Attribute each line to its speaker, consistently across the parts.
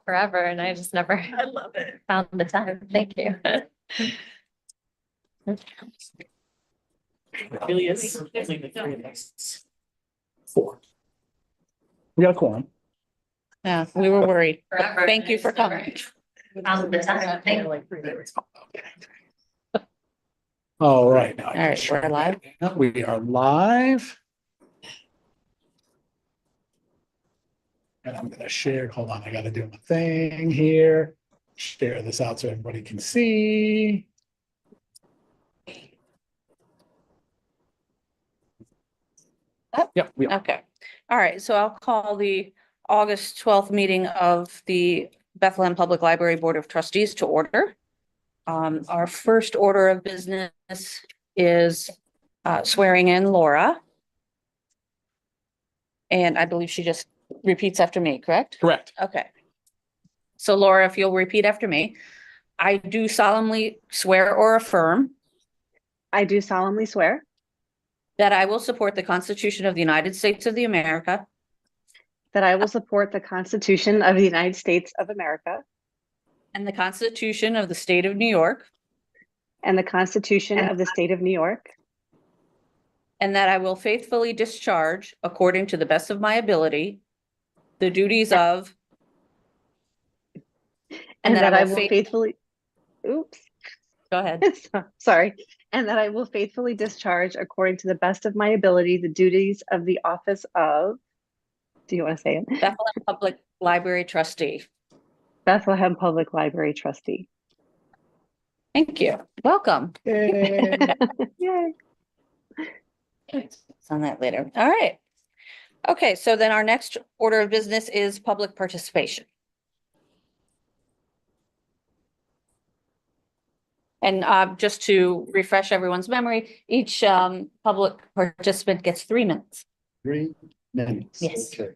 Speaker 1: forever and I just never
Speaker 2: I love it.
Speaker 1: found the time. Thank you.
Speaker 2: It really is only the three of us.
Speaker 3: 4. We got a quorum.
Speaker 4: Yeah, we were worried.
Speaker 1: Forever.
Speaker 4: Thank you for coming.
Speaker 1: Found the time. Thank you.
Speaker 3: All right. Now I
Speaker 4: All
Speaker 3: can
Speaker 4: right,
Speaker 3: share
Speaker 4: we're live.
Speaker 3: that. We are live. And I'm going to share. Hold on. I got to do my thing here. Share this out so everybody can see. Yep. We are.
Speaker 4: Okay. All right. So I'll call the August 12th meeting of the Bethlehem Public Library Board of Trustees to order. Our first order of business is swearing in Laura. And I believe she just repeats after me, correct?
Speaker 3: Correct.
Speaker 4: Okay. So Laura, if you'll repeat after me, I do solemnly swear or affirm
Speaker 5: I do solemnly swear
Speaker 4: that I will support the Constitution of the United States of the America
Speaker 5: that I will support the Constitution of the United States of America
Speaker 4: and the Constitution of the State of New York,
Speaker 5: and the Constitution of the State of New York,
Speaker 4: and that I will faithfully discharge, according to the best of my ability, the duties of
Speaker 5: and that I will faithfully, oops,
Speaker 4: go ahead,
Speaker 5: sorry, and that I will faithfully discharge, according to the best of my ability, the duties of the office of, do you want to say it?
Speaker 4: Bethlehem Public Library Trustee.
Speaker 5: Bethlehem Public Library Trustee.
Speaker 4: Thank you. Welcome.
Speaker 3: Yay.
Speaker 5: Yay.
Speaker 4: On that later. All right. Okay, so then our next order of business is public participation. And just to refresh everyone's memory, each public participant gets 3 minutes.
Speaker 6: 3 minutes.
Speaker 4: Yes.
Speaker 6: Okay.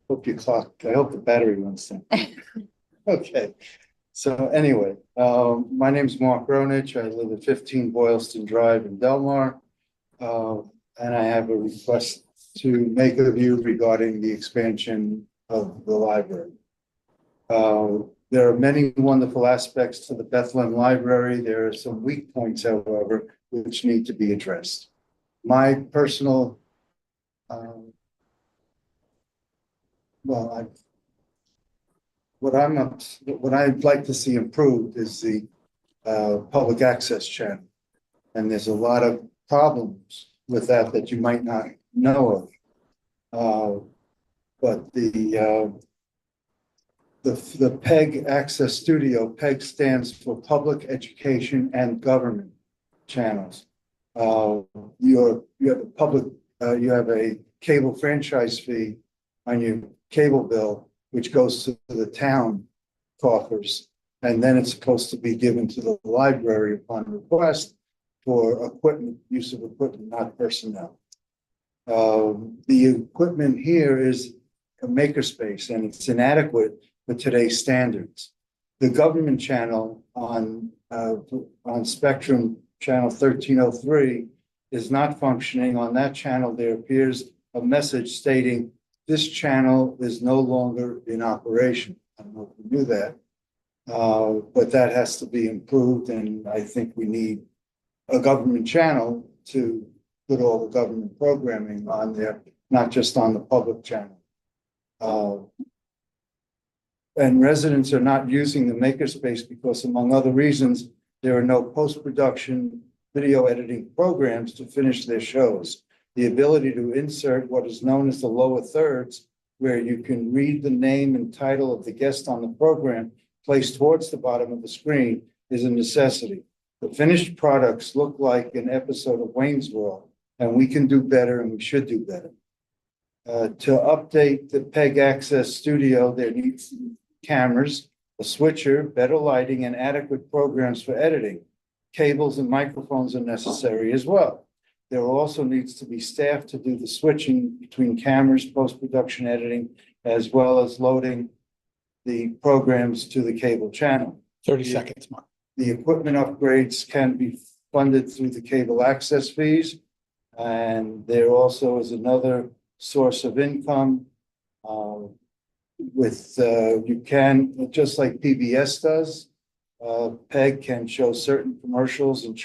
Speaker 6: Hope your clock, I hope the battery runs down. Okay. So anyway, my name is Mark Ronich. I live at 15 Boylston Drive in Delmar. And I have a request to make of you regarding the expansion of the library. There are many wonderful aspects to the Bethlehem Library. There are some weak points, however, which need to be addressed. My personal, what I'd like to see improved is the public access channel. And there's a lot of problems with that you might not know of. But the PEG Access Studio, PEG stands for Public Education and Government Channels. You have a cable franchise fee on your cable bill, which goes to the town coffers, and then it's supposed to be given to the library upon request for equipment, use of equipment, not personnel. The equipment here is a makerspace, and it's inadequate for today's standards. The government channel on Spectrum channel 1303 is not functioning. On that channel, there appears a message stating this channel is no longer in operation. I don't know if you knew that, but that has to be improved, and I think we need a government channel to put all the government programming on there, not just on the public channel. And residents are not using the makerspace because, among other reasons, there are no post-production video editing programs to finish their shows. The ability to insert what is known as the lower thirds, where you can read the name and title of the guest on the program placed towards the bottom of the screen, is a necessity. The finished products look like an episode of Wayne's World, and we can do better, and we should do better. To update the PEG Access Studio, there needs to be cameras, a switcher, better lighting, and adequate programs for editing. Cables and microphones are necessary as well. There also needs to be staff to do the switching between cameras, post-production editing, as well as loading the programs to the cable channel.
Speaker 3: 30 seconds, Mark.
Speaker 6: The equipment upgrades can be funded through the cable access fees. And there also is another source of income. you can, just like PBS does, PEG can show certain commercials and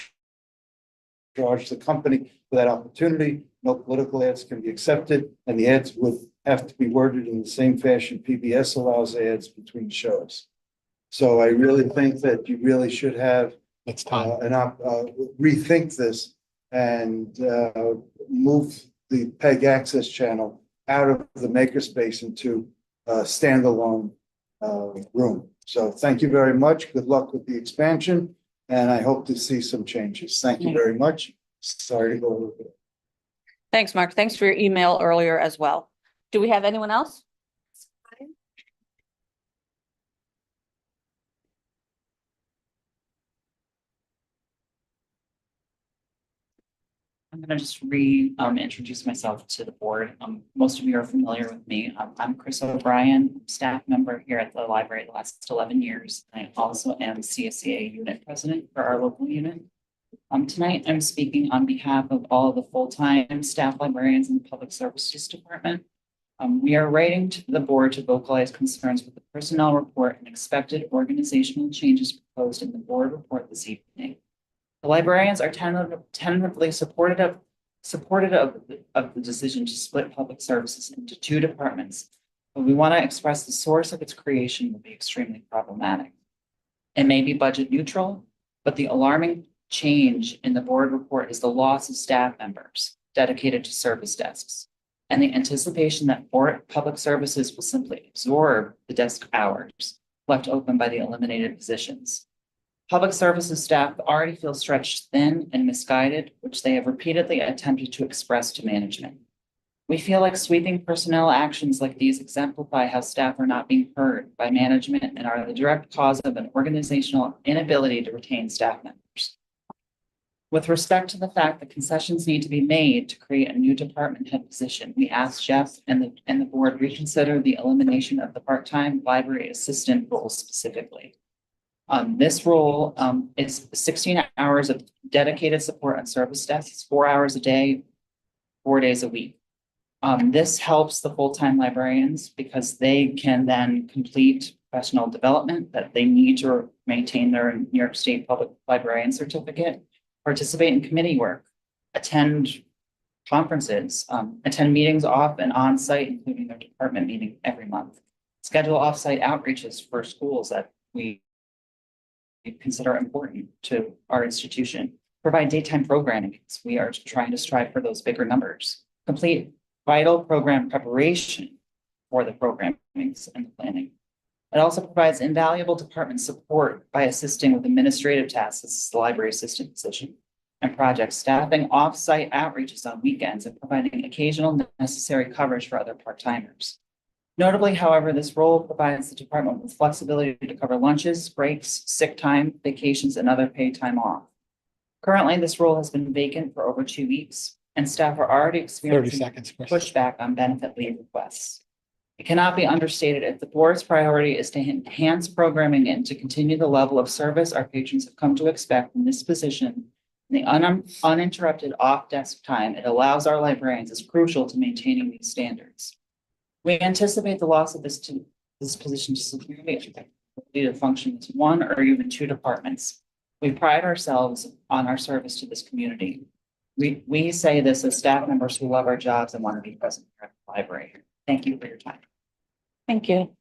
Speaker 6: charge the company for that opportunity. No political ads can be accepted, and the ads would have to be worded in the same fashion PBS allows ads between shows. So I really think that you really should have
Speaker 3: It's time.
Speaker 6: rethink this and move the PEG access channel out of the makerspace into a standalone room. So thank you very much. Good luck with the expansion, and I hope to see some changes. Thank you very much. Sorry to go over it.
Speaker 4: Thanks, Mark. Thanks for your email earlier as well. Do we have anyone else?
Speaker 2: I'm gonna just introduce myself to the board. Most of you are familiar with me. I'm Chris O'Brien, staff member here at the library the last 11 years. I also am CSEA unit president for our local unit. Tonight I'm speaking on behalf of all the full-time staff librarians in the Public Services Department. We are writing to the board to vocalize concerns with the personnel report and expected organizational changes proposed in the board report this evening. The librarians are tentatively supportive of the decision to split public services into two departments, but we want to express the source of its creation will be extremely problematic. It may be budget neutral, but the alarming change in the board report is the loss of staff members dedicated to service desks and the anticipation that board public services will simply absorb the desk hours left open by the eliminated positions. Public services staff already feel stretched thin and misguided, which they have repeatedly attempted to express to management. We feel like sweeping personnel actions like these exemplify how staff are not being heard by management and are the direct cause of an organizational inability to retain staff members. With respect to the fact that concessions need to be made to create a new department head position, we ask Jeff and the board reconsider the elimination of the part-time library assistant role specifically. This role is 16 hours of dedicated support on service desks, 4 hours a day, 4 days a week. This helps the full-time librarians because they can then complete professional development that they need to maintain their New York State Public Librarian certificate, participate in committee work, attend conferences, attend meetings off and on site, including their department meeting every month, schedule off-site outreaches for schools that we consider important to our institution, provide daytime programming because we are trying to strive for those bigger numbers, complete vital program preparation for the programming and the planning. It also provides invaluable department support by assisting with administrative tasks, this is the library assistant position, and project staffing, off-site outreaches on weekends, and providing occasional necessary coverage for other part-timers. Notably, however, this role provides the department with flexibility to cover lunches, breaks, sick time, vacations, and other paid time off. Currently, this role has been vacant for over 2 weeks, and staff are already
Speaker 3: 30
Speaker 2: experiencing
Speaker 3: seconds. Chris.
Speaker 2: pushback on benefit leave requests. It cannot be understated if the board's priority is to enhance programming and to continue the level of service our patrons have come to expect in this position. The uninterrupted off-desk time it allows our librarians is crucial to maintaining these standards. We anticipate the loss of this position to severely affect the ability to function as one or even two departments. We pride ourselves on our service to this community. We say this as staff members who love our jobs and want to be present here at the library. Thank you for your time.
Speaker 4: Thank you.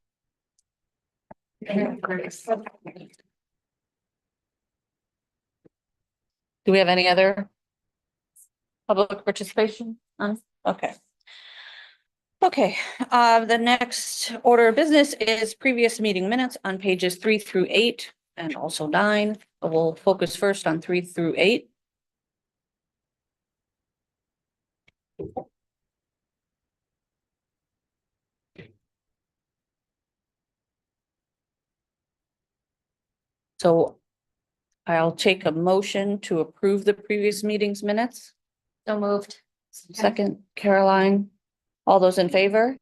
Speaker 4: Do we have any other public participation? Okay. Okay, the next order of business is previous meeting minutes on pages 3 through 8 and also 9. We'll focus first on 3 through 8. So I'll take a motion to approve the previous meeting's minutes.
Speaker 1: So moved.
Speaker 4: Second, Caroline. All those in favor,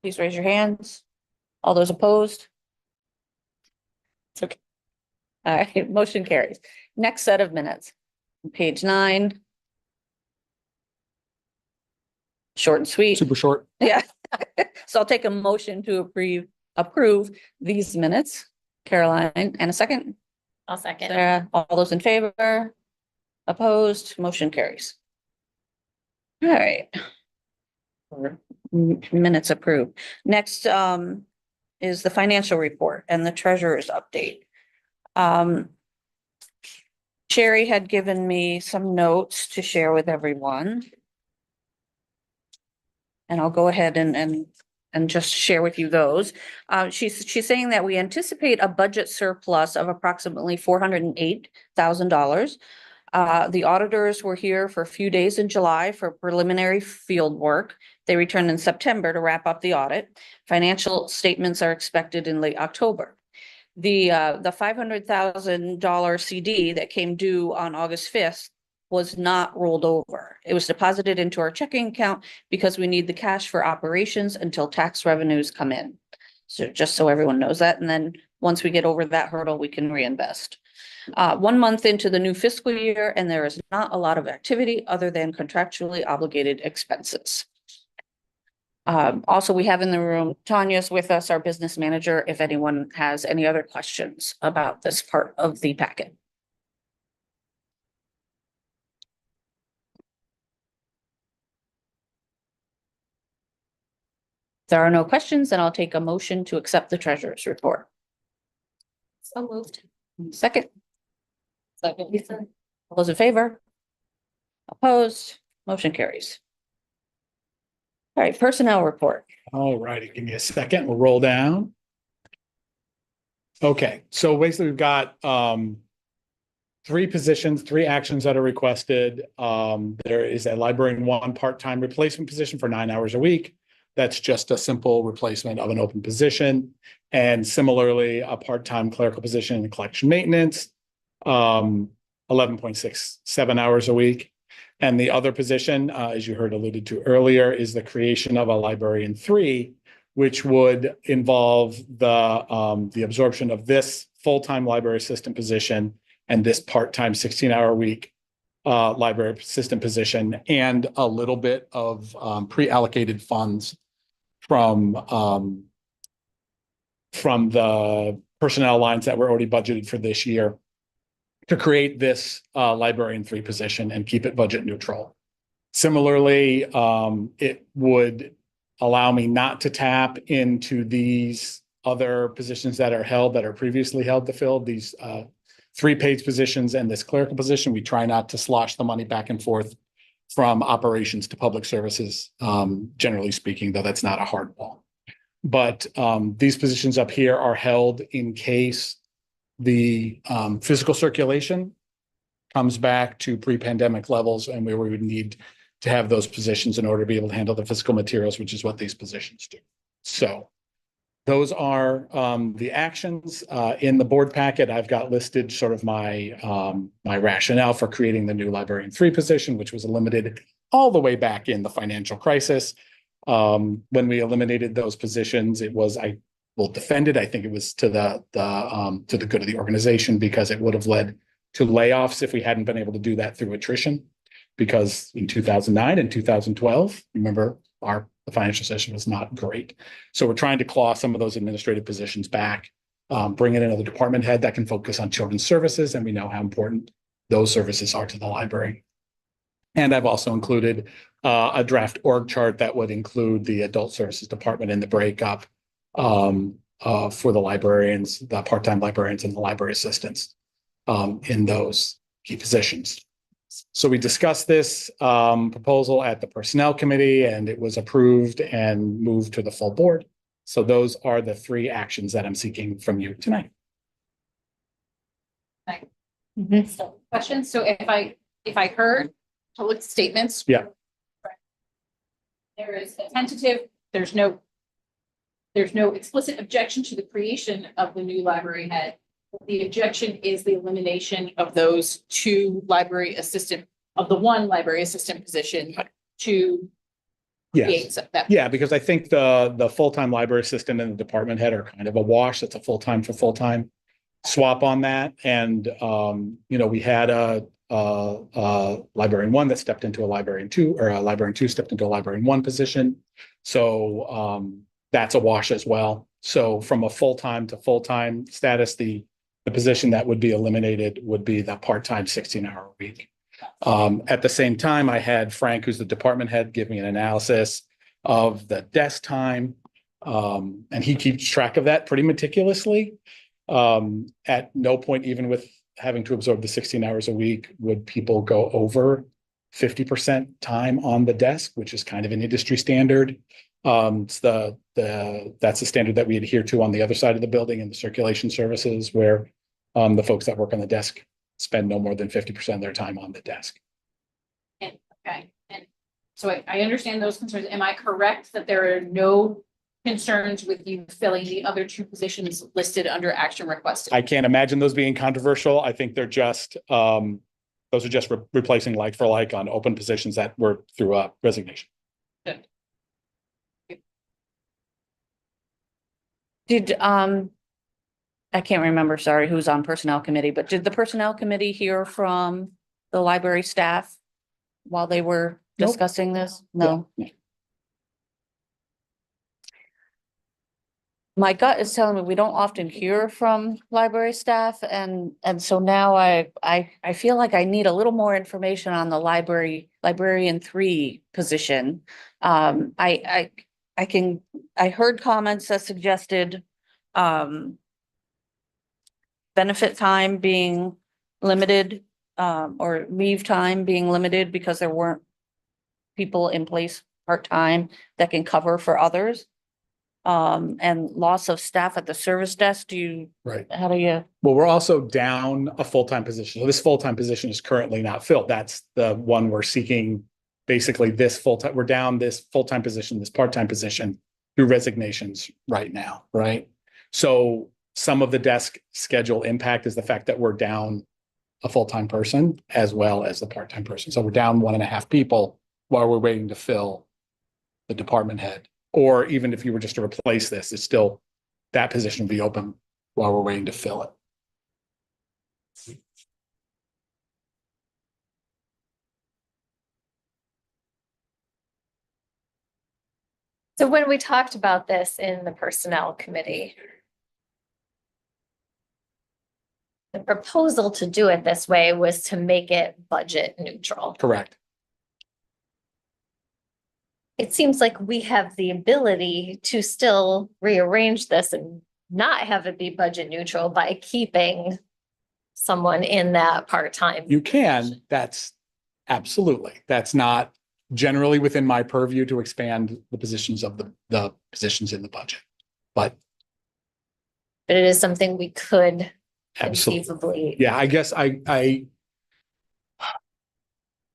Speaker 4: please raise your hands. All those opposed? It's okay. All right, motion carries. Next set of minutes, page 9. Short and sweet.
Speaker 3: Super short.
Speaker 4: Yeah. So I'll take a motion to approve these minutes. Caroline, and a second.
Speaker 1: I'll second.
Speaker 4: Sarah, all those in favor? Opposed, motion carries. All right. Minutes approved. Next, is the financial report and the treasurer's update. Sherry had given me some notes to share with everyone. And I'll go ahead and just share with you those. She's saying that we anticipate a budget surplus of approximately $408,000. The auditors were here for a few days in July for preliminary field work. They returned in September to wrap up the audit. Financial statements are expected in late October. The $500,000 CD that came due on August 5th was not rolled over. It was deposited into our checking account because we need the cash for operations until tax revenues come in. So just so everyone knows that. And then once we get over that hurdle, we can reinvest. 1 month into the new fiscal year, and there is not a lot of activity other than contractually obligated expenses. Also, we have in the room, Tanya's with us, our business manager, if anyone has any other questions about this part of the packet. If there are no questions, then I'll take a motion to accept the treasurer's report.
Speaker 1: So moved.
Speaker 4: Second,
Speaker 1: Second. Lisa.
Speaker 4: all those in favor? Opposed, motion carries. All right, personnel report.
Speaker 3: All righty, give me a second. We'll roll down. Okay, so basically we've got 3 positions, 3 actions that are requested. There is a librarian 1 part-time replacement position for 9 hours a week. That's just a simple replacement of an open position. And similarly, a part-time clerical position in collection maintenance, 11.67 hours a week. And the other position, as you heard alluded to earlier, is the creation of a librarian 3, which would involve the absorption of this full-time library assistant position and this part-time 16-hour week library assistant position, and a little bit of pre-allocated funds from the personnel lines that were already budgeted for this year to create this librarian 3 position and keep it budget neutral. Similarly, it would allow me not to tap into these other positions that are held, that are previously held to fill, these 3 paid positions and this clerical position. We try not to slosh the money back and forth from operations to public services, generally speaking, though that's not a hard wall. But these positions up here are held in case the physical circulation comes back to pre-pandemic levels, and where we would need to have those positions in order to be able to handle the physical materials, which is what these positions do. So those are the actions in the board packet. I've got listed sort of my rationale for creating the new librarian 3 position, which was eliminated all the way back in the financial crisis. When we eliminated those positions, it was, I will defend it. I think it was to the good of the organization, because it would have led to layoffs if we hadn't been able to do that through attrition. Because in 2009 and 2012, remember, the financial situation was not great. So we're trying to claw some of those administrative positions back, bring in another department head that can focus on children's services, and we know how important those services are to the library. And I've also included a draft org chart that would include the adult services department and the breakup for the librarians, the part-time librarians and the library assistants in those key positions. So we discussed this proposal at the personnel committee, and it was approved and moved to the full board. So those are the 3 actions that I'm seeking from you tonight.
Speaker 1: So, questions? So if I heard public statements.
Speaker 3: Yeah.
Speaker 1: There is a tentative, there's no explicit objection to the creation of the new library head. The objection is the elimination of those 2 library assistant, of the 1 library assistant position to create that.
Speaker 3: Yeah, because I think the full-time library assistant and the department head are kind of a wash. It's a full-time for full-time swap on that. And, we had a librarian one that stepped into a librarian two, or a librarian two stepped into a librarian one position. So that's a wash as well. So from a full-time to full-time status, the position that would be eliminated would be the part-time 16-hour week. At the same time, I had Frank, who's the department head, give me an analysis of the desk time. And he keeps track of that pretty meticulously. At no point, even with having to absorb the 16 hours a week, would people go over 50% time on the desk, which is kind of an industry standard. It's that's the standard that we adhere to on the other side of the building in the circulation services, where the folks that work on the desk spend no more than 50% of their time on the desk.
Speaker 1: Okay, and so I understand those concerns. Am I correct that there are no concerns with you filling the other two positions listed under action requested?
Speaker 3: I can't imagine those being controversial. I think they're just, those are just replacing like for like on open positions that were through a resignation.
Speaker 4: Did, I can't remember, sorry, who's on personnel committee, but did the personnel committee hear from the library staff while they were
Speaker 3: Nope.
Speaker 4: discussing this? No.
Speaker 3: Yeah.
Speaker 4: My gut is telling me we don't often hear from library staff, and so now I feel like I need a little more information on the librarian 3 position. I heard comments that suggested benefit time being limited, or leave time being limited because there weren't people in place part-time that can cover for others. And loss of staff at the service desk.
Speaker 3: Right.
Speaker 4: How do you?
Speaker 3: Well, we're also down a full-time position. So this full-time position is currently not filled. That's the one we're seeking. Basically, this full-time, we're down this full-time position, this part-time position through resignations right now, right? So some of the desk schedule impact is the fact that we're down a full-time person as well as the part-time person. So we're down 1.5 people while we're waiting to fill the department head. Or even if you were just to replace this, it's still, that position will be open while we're waiting to fill it.
Speaker 7: So when we talked about this in the personnel committee, the proposal to do it this way was to make it budget neutral.
Speaker 3: Correct.
Speaker 7: It seems like we have the ability to still rearrange this and not have it be budget neutral by keeping someone in that part-time.
Speaker 3: You can, that's absolutely, that's not generally within my purview to expand the positions of the positions in the budget. But
Speaker 7: But it is something we could
Speaker 3: absolutely,
Speaker 7: conceivably.
Speaker 3: yeah, I guess I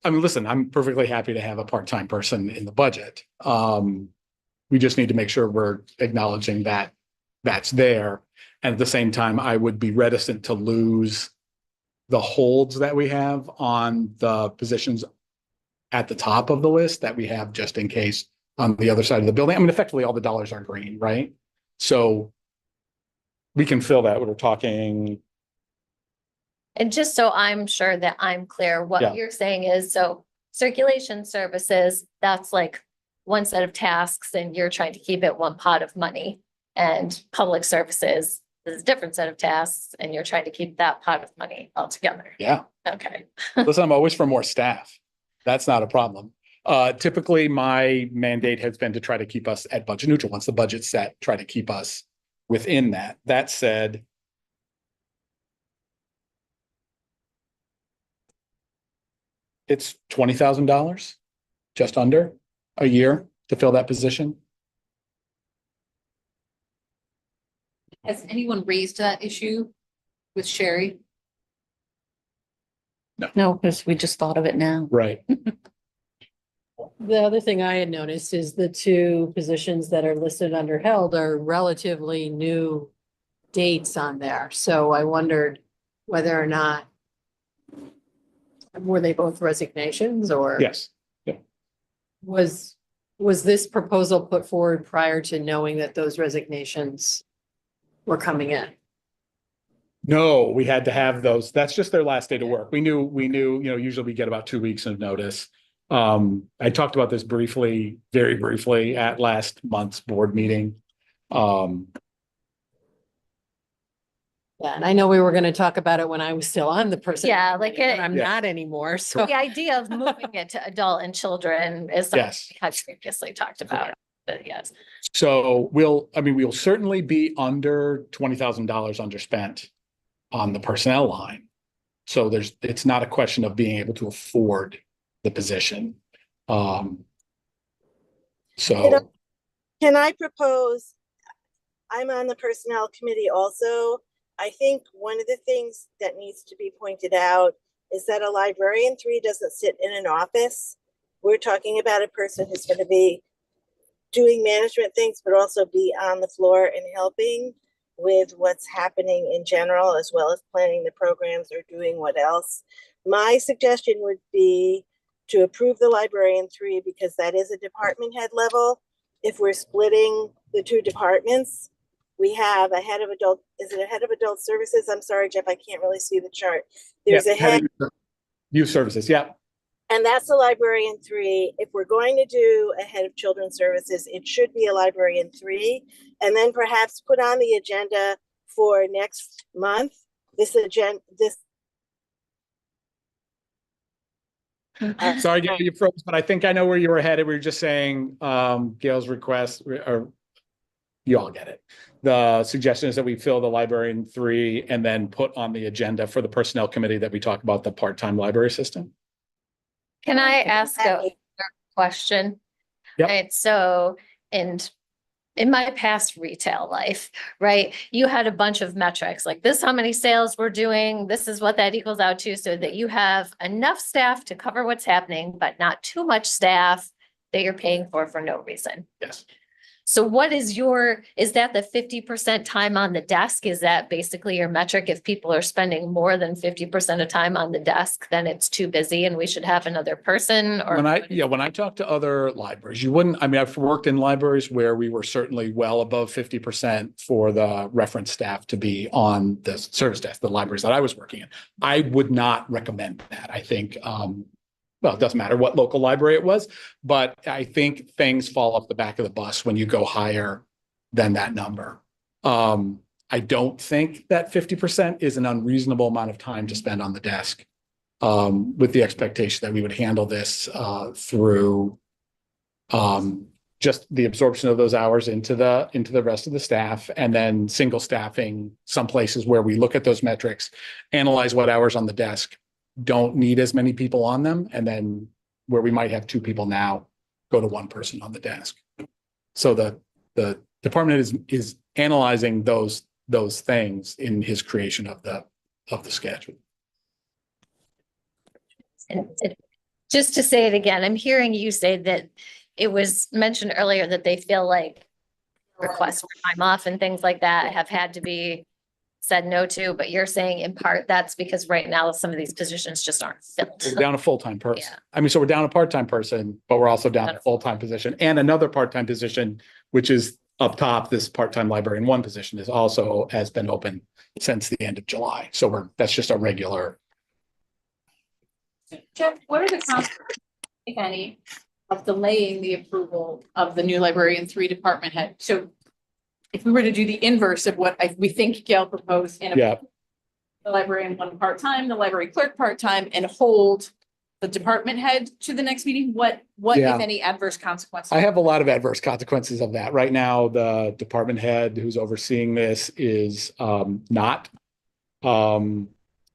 Speaker 3: mean, listen, I'm perfectly happy to have a part-time person in the budget. We just need to make sure we're acknowledging that that's there. And at the same time, I would be reticent to lose the holds that we have on the positions at the top of the list that we have just in case on the other side of the building. I mean, effectively all the dollars are green, right? So we can fill that when we're talking.
Speaker 7: And just so I'm sure that I'm clear,
Speaker 3: Yeah.
Speaker 7: what you're saying is, so circulation services, that's like one set of tasks and you're trying to keep it one pot of money. And public services is a different set of tasks and you're trying to keep that pot of money altogether.
Speaker 3: Yeah.
Speaker 7: Okay.
Speaker 3: Listen, I'm always for more staff. That's not a problem. Typically, my mandate has been to try to keep us at budget neutral. Once the budget's set, try to keep us within that. That said, it's $20,000, just under a year to fill that position.
Speaker 1: Has anyone raised that issue with Sherry?
Speaker 4: No, because we just thought of it now.
Speaker 3: Right.
Speaker 8: The other thing I had noticed is the 2 positions that are listed under held are relatively new dates on there. So I wondered whether or not were they both resignations or
Speaker 3: Yes.
Speaker 8: was this proposal put forward prior to knowing that those resignations were coming in?
Speaker 3: No, we had to have those. That's just their last day to work. We knew, usually we get about 2 weeks of notice. I talked about this briefly, very briefly at last month's board meeting.
Speaker 8: Yeah, and I know we were gonna talk about it when I was still on the person.
Speaker 7: Yeah, like
Speaker 8: But
Speaker 7: it-
Speaker 8: I'm
Speaker 3: Yeah.
Speaker 8: not anymore, so.
Speaker 7: The idea of moving it to adult and children is something
Speaker 3: Yes.
Speaker 7: we had previously talked about, but yes.
Speaker 3: So we'll certainly be under $20,000 underspent on the personnel line. So it's not a question of being able to afford the position. So,
Speaker 9: Can I propose? I'm on the personnel committee also. I think one of the things that needs to be pointed out is that a librarian 3 doesn't sit in an office. We're talking about a person who's going to be doing management things, but also be on the floor and helping with what's happening in general, as well as planning the programs or doing what else. My suggestion would be to approve the librarian 3 because that is a department head level. If we're splitting the 2 departments, we have a head of adult, is it a head of adult services? I'm sorry, Jeff, I can't really see the chart. There's
Speaker 3: yeah,
Speaker 9: a head,
Speaker 3: youth services, yeah.
Speaker 9: and that's a librarian 3. If we're going to do a head of children's services, it should be a librarian 3. And then perhaps put on the agenda for next month, this.
Speaker 3: Sorry, Gail, you froze, but I think I know where you were headed. We were just saying, Gail's request, or you all get it. The suggestion is that we fill the librarian 3 and then put on the agenda for the personnel committee that we talk about the part-time library assistant.
Speaker 7: Can I ask a question?
Speaker 3: Yep.
Speaker 7: Right, so, and in my past retail life, right, you had a bunch of metrics, like this, how many sales we're doing, this is what that equals out to, so that you have enough staff to cover what's happening, but not too much staff that you're paying for no reason.
Speaker 3: Yes.
Speaker 7: So what is is that the 50% time on the desk? Is that basically your metric? If people are spending more than 50% of time on the desk, then it's too busy and we should have another person or?
Speaker 3: When I talk to other libraries, I've worked in libraries where we were certainly well above 50% for the reference staff to be on the service desk, the libraries that I was working in. I would not recommend that. I think, well, it doesn't matter what local library it was, but I think things fall off the back of the bus when you go higher than that number. I don't think that 50% is an unreasonable amount of time to spend on the desk, with the expectation that we would handle this through just the absorption of those hours into the rest of the staff, and then single staffing some places where we look at those metrics, analyze what hours on the desk don't need as many people on them, and then where we might have 2 people now, go to 1 person on the desk. So the department is analyzing those things in his creation of the schedule.
Speaker 7: And just to say it again, I'm hearing you say that it was mentioned earlier that they feel like requests for time off and things like that have had to be said no to, but you're saying in part that's because right now some of these positions just aren't filled.
Speaker 3: We're down a full-time person.
Speaker 7: Yeah.
Speaker 3: So we're down a part-time person, but we're also down a full-time position, and another part-time position, which is up top. This part-time librarian 1 position has been open since the end of July. So that's just a regular.
Speaker 1: Jeff, what are the consequences, if any, of delaying the approval of the new librarian 3 department head? So if we were to do the inverse of what we think Gail proposed in
Speaker 3: Yeah.
Speaker 1: the librarian 1 part-time, the library clerk part-time, and hold the department head to the next meeting, what
Speaker 3: Yeah.
Speaker 1: if any adverse consequences?
Speaker 3: I have a lot of adverse consequences of that. Right now, the department head who's overseeing this is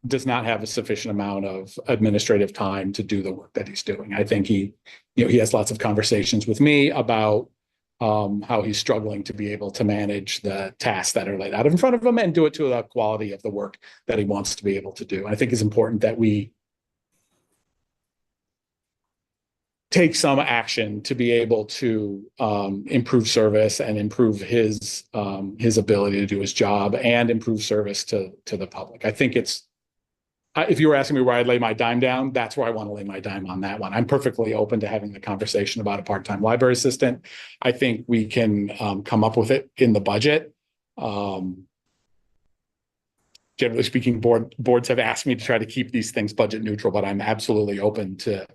Speaker 3: does not have a sufficient amount of administrative time to do the work that he's doing. I think he has lots of conversations with me about how he's struggling to be able to manage the tasks that are laid out in front of him and do it to the quality of the work that he wants to be able to do. I think it's important that we take some action to be able to improve service and improve his ability to do his job and improve service to the public. I think if you were asking me where I'd lay my dime down, that's where I want to lay my dime on that one. I'm perfectly open to having the conversation about a part-time library assistant. I think we can come up with it in the budget. generally speaking, boards have asked me to try to keep these things budget neutral, but I'm absolutely open to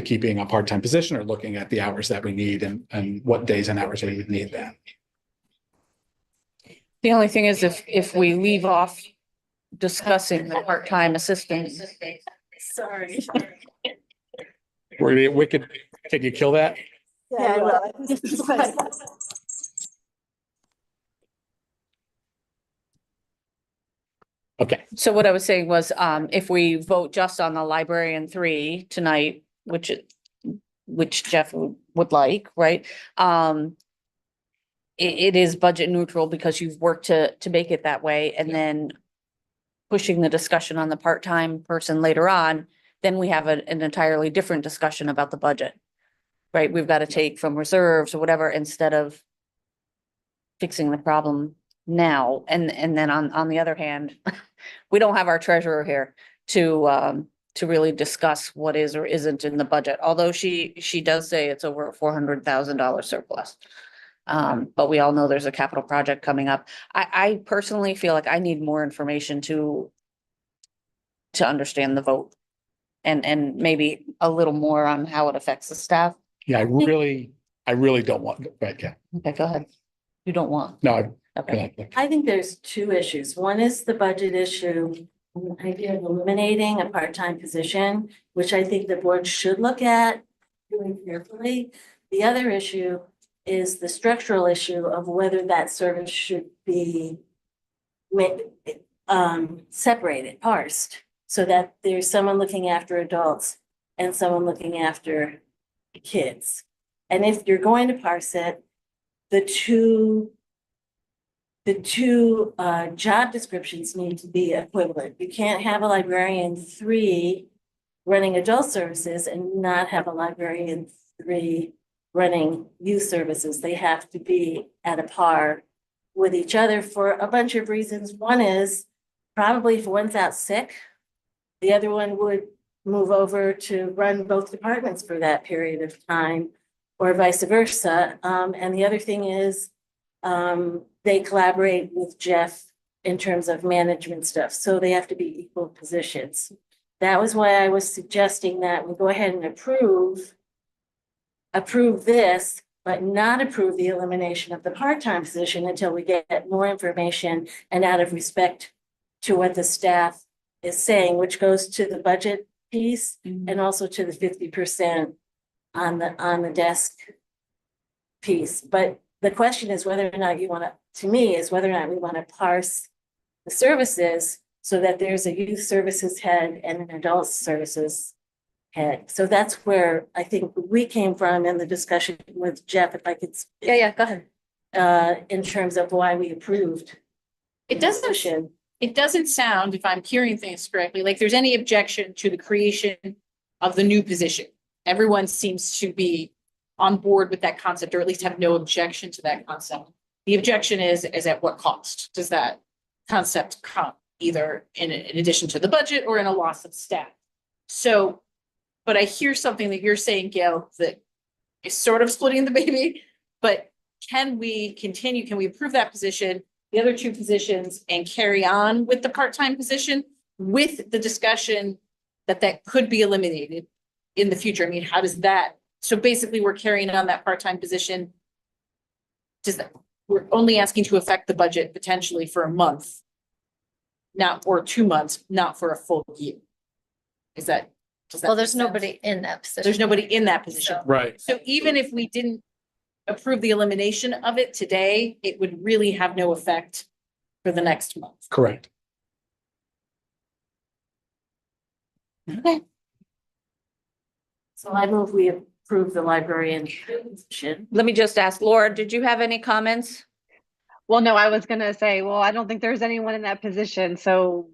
Speaker 3: keeping a part-time position or looking at the hours that we need and what days and hours we need that.
Speaker 4: The only thing is if we leave off discussing the part-time assistants.
Speaker 9: Sorry.
Speaker 3: We're gonna get wicked. Can you kill that?
Speaker 9: Yeah, well,
Speaker 3: Okay,
Speaker 4: So what I was saying was, if we vote just on the librarian 3 tonight, which Jeff would like, right? It is budget neutral because you've worked to make it that way, and then pushing the discussion on the part-time person later on, then we have an entirely different discussion about the budget. Right? We've got to take from reserves or whatever instead of fixing the problem now. And then on the other hand, we don't have our treasurer here to really discuss what is or isn't in the budget, although she does say it's over a $400,000 surplus. But we all know there's a capital project coming up. I personally feel like I need more information to understand the vote and maybe a little more on how it affects the staff.
Speaker 3: yeah, I really don't want, right, yeah,
Speaker 4: Okay, go ahead. You don't want,
Speaker 3: no,
Speaker 4: okay.
Speaker 10: I think there's two issues. One is the budget issue, the idea of eliminating a part-time position, which I think the board should look at really carefully. The other issue is the structural issue of whether that service should be separated, parsed, so that there's someone looking after adults and someone looking after kids. And if you're going to parse it, the two job descriptions need to be equivalent. You can't have a librarian 3 running adult services and not have a librarian 3 running youth services. They have to be at a par with each other for a bunch of reasons. One is probably if one's out sick, the other one would move over to run both departments for that period of time, or vice versa. And the other thing is, they collaborate with Jeff in terms of management stuff, so they have to be equal positions. That was why I was suggesting that we go ahead and approve this, but not approve the elimination of the part-time position until we get more information and out of respect to what the staff is saying, which goes to the budget piece and also to the 50% on the desk piece. But the question is whether or not to me, is whether or not we want to parse the services so that there's a youth services head and an adult services head. So that's where I think we came from in the discussion with Jeff, if I could.
Speaker 4: Yeah, go ahead.
Speaker 10: In terms of why we approved.
Speaker 1: It doesn't sound, if I'm hearing things correctly, like there's any objection to the creation of the new position. Everyone seems to be on board with that concept, or at least have no objection to that concept. The objection is at what cost does that concept come, either in addition to the budget or in a loss of staff? So, but I hear something that you're saying, Gail, that is sort of splitting the baby, but can we continue? Can we approve that position, the other 2 positions, and carry on with the part-time position with the discussion that could be eliminated in the future? I mean, how does that, so basically we're carrying on that part-time position. We're only asking to affect the budget potentially for a month, or 2 months, not for a full year. Does that
Speaker 7: Well,
Speaker 1: make
Speaker 7: there's
Speaker 1: sense?
Speaker 7: nobody in that position.
Speaker 1: There's nobody in that position.
Speaker 3: right.
Speaker 1: So even if we didn't approve the elimination of it today, it would really have no effect for the next month.
Speaker 3: Correct.
Speaker 1: Okay.
Speaker 10: So I move we approve the librarian position.
Speaker 4: Let me just ask, Laura, did you have any comments?
Speaker 5: Well, no, I was gonna say, well, I don't think there's anyone in that position, so,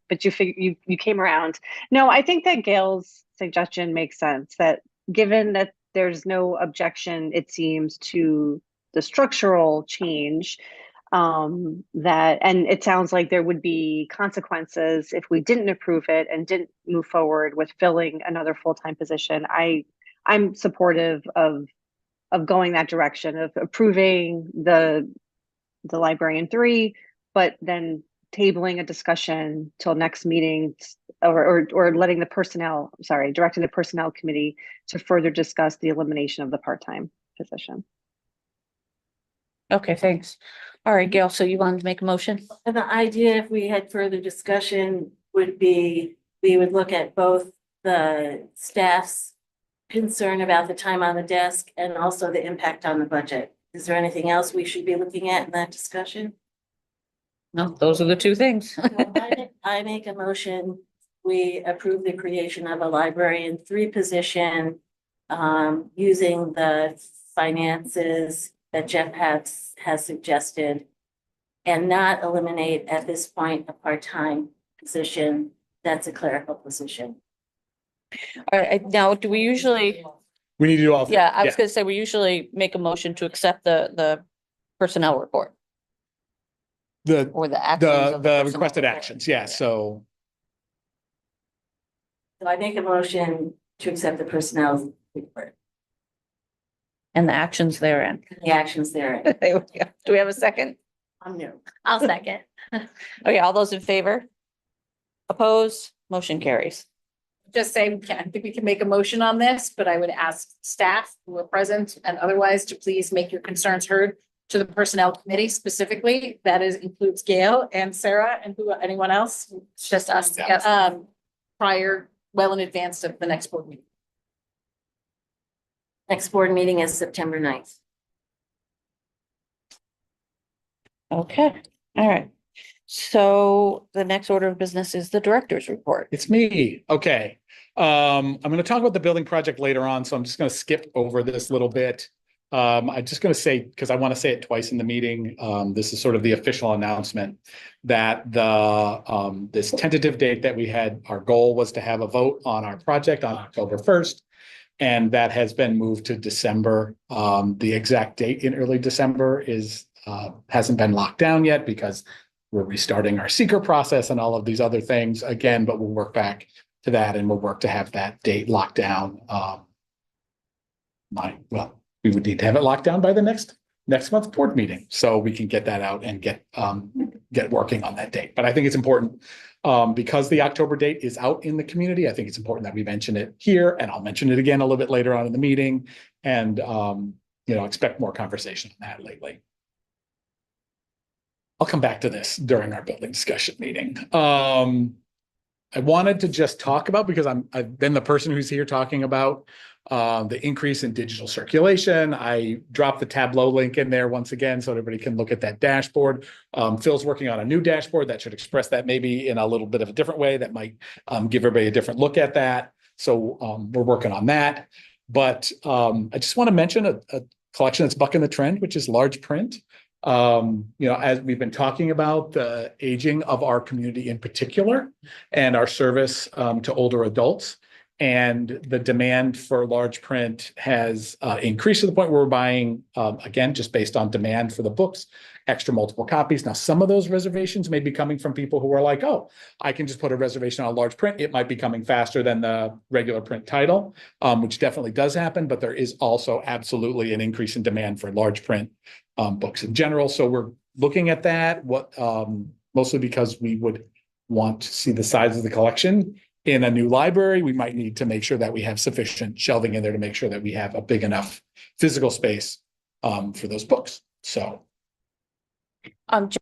Speaker 5: but you came around. No, I think that Gail's suggestion makes sense, that given that there's no objection, it seems, to the structural change, that, and it sounds like there would be consequences if we didn't approve it and didn't move forward with filling another full-time position. I'm supportive of going that direction, of approving the librarian 3, but then tabling a discussion till next meeting or letting the personnel, sorry, directing the personnel committee to further discuss the elimination of the part-time position.
Speaker 4: Okay, thanks. All right, Gail, so you wanted to make a motion?
Speaker 10: And the idea, if we had further discussion, would be, we would look at both the staff's concern about the time on the desk and also the impact on the budget. Is there anything else we should be looking at in that discussion?
Speaker 4: No, those are the two things.
Speaker 10: I make a motion, we approve the creation of a librarian 3 position, using the finances that Jeff has suggested, and not eliminate at this point a part-time position that's a clerical position.
Speaker 4: All right, now, do we usually,
Speaker 3: We need to do all. three.
Speaker 4: yeah, I was gonna say, we usually make a motion to accept the personnel report
Speaker 3: The,
Speaker 4: or the actions of
Speaker 3: the
Speaker 4: personnel
Speaker 3: requested
Speaker 4: report.
Speaker 3: actions, yeah, so
Speaker 10: So I make a motion to accept the personnel report,
Speaker 4: And the actions therein.
Speaker 10: the actions there.
Speaker 4: There we go. Do we have a second?
Speaker 10: I'm new.
Speaker 7: I'll second.
Speaker 4: Okay, all those in favor? Opposed? Motion carries.
Speaker 1: Just say, I think we can make a motion on this, but I would ask staff who are present and otherwise to please make your concerns heard to the personnel committee specifically. That includes Gail and Sarah and anyone else.
Speaker 7: It's just us.
Speaker 3: Yeah.
Speaker 7: Yes.
Speaker 1: Prior, well in advance of the next board meeting.
Speaker 10: Next board meeting is September 9th.
Speaker 4: Okay, all right. So the next order of business is the director's report.
Speaker 3: it's me. Okay. I'm going to talk about the building project later on, so I'm just going to skip over this little bit. I'm just going to say, because I want to say it twice in the meeting, this is sort of the official announcement that this tentative date that we had, our goal was to have a vote on our project on October 1st. And that has been moved to December. The exact date in early December hasn't been locked down yet because we're restarting our seeker process and all of these other things again, but we'll work back to that and we'll work to have that date locked down. We would need to have it locked down by the next month's board meeting, so we can get that out and get working on that date. But I think it's important because the October date is out in the community. I think it's important that we mention it here, and I'll mention it again a little bit later on in the meeting, and expect more conversation on that lately. I'll come back to this during our building discussion meeting. I wanted to just talk about, because I've been the person who's here talking about the increase in digital circulation. I dropped the Tableau link in there once again, so everybody can look at that dashboard. Phil's working on a new dashboard that should express that maybe in a little bit of a different way that might give everybody a different look at that. So we're working on that. But I just want to mention a collection that's bucking the trend, which is large print. As we've been talking about the aging of our community in particular and our service to older adults, and the demand for large print has increased to the point where we're buying, again, just based on demand for the books, extra multiple copies. Now, some of those reservations may be coming from people who are like, oh, I can just put a reservation on large print. It might be coming faster than the regular print title, which definitely does happen, but there is also absolutely an increase in demand for large print books in general. So we're looking at that, mostly because we would want to see the size of the collection. In a new library, we might need to make sure that we have sufficient shelving in there to make sure that we have a big enough physical space for those books. So.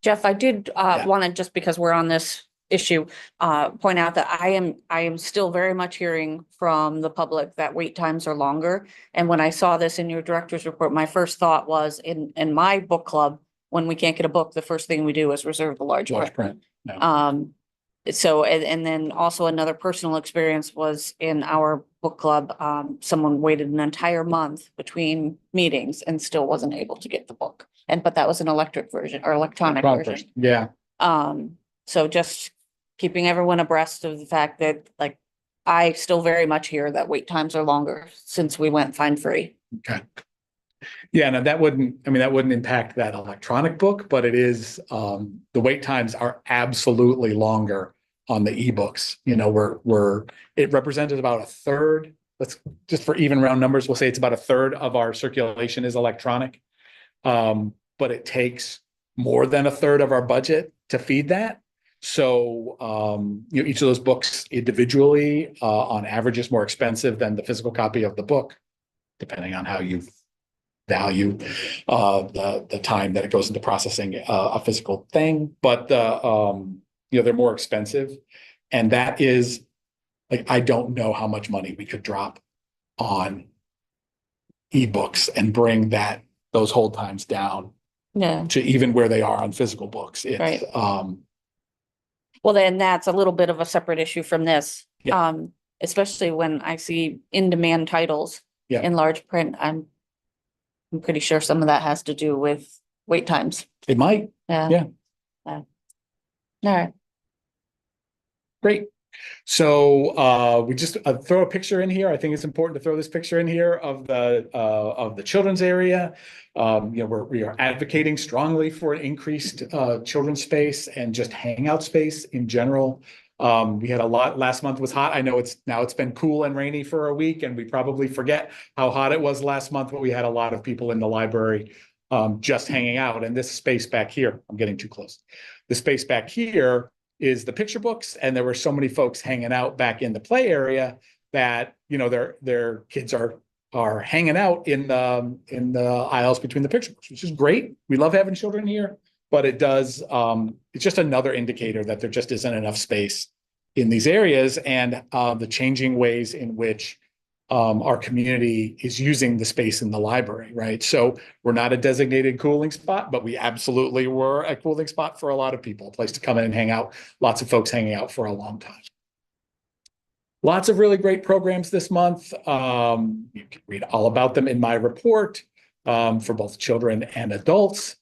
Speaker 4: Jeff, I did
Speaker 3: Yeah.
Speaker 4: want to, just because we're on this issue, point out that I am still very much hearing from the public that wait times are longer. And when I saw this in your director's report, my first thought was in my book club, when we can't get a book, the first thing we do is reserve the large print.
Speaker 3: Print. No.
Speaker 4: So, and then also another personal experience was in our book club, someone waited an entire month between meetings and still wasn't able to get the book. But that was an electric version or electronic version.
Speaker 3: Yeah.
Speaker 4: So just keeping everyone abreast of the fact that, like, I still very much hear that wait times are longer since we went fine free.
Speaker 3: Okay. Yeah, no, that wouldn't impact that electronic book, but it is, the wait times are absolutely longer on the ebooks. It represented about a third. Let's just, for even round numbers, we'll say it's about a third of our circulation is electronic. But it takes more than a third of our budget to feed that. So, each of those books individually, on average is more expensive than the physical copy of the book, depending on how you value, the time that it goes into processing, a physical thing. But they're more expensive. And that is, like, I don't know how much money we could drop on ebooks and bring those hold times down
Speaker 4: Yeah,
Speaker 3: to even where they are on physical books.
Speaker 4: Right.
Speaker 3: It's,
Speaker 4: well, then that's a little bit of a separate issue from this.
Speaker 3: Yeah.
Speaker 4: Especially when I see in-demand titles
Speaker 3: Yeah.
Speaker 4: in large print, I'm pretty sure some of that has to do with wait times.
Speaker 3: it might,
Speaker 4: Yeah.
Speaker 3: Yeah.
Speaker 4: All right.
Speaker 3: great. So we just throw a picture in here. I think it's important to throw this picture in here of the children's area. We are advocating strongly for an increased children's space and just hangout space in general. We had a lot, last month was hot. I know it's been cool and rainy for a week, and we probably forget how hot it was last month, but we had a lot of people in the library just hanging out. And this space back here, I'm getting too close. The space back here is the picture books, and there were so many folks hanging out back in the play area that their kids are hanging out in the aisles between the picture books, which is great. We love having children here, but it does it's just another indicator that there just isn't enough space in these areas, and the changing ways in which our community is using the space in the library, right? So we're not a designated cooling spot, but we absolutely were a cooling spot for a lot of people, a place to come in and hang out. Lots of folks hanging out for a long time. Lots of really great programs this month. You can read all about them in my report, for both children and adults.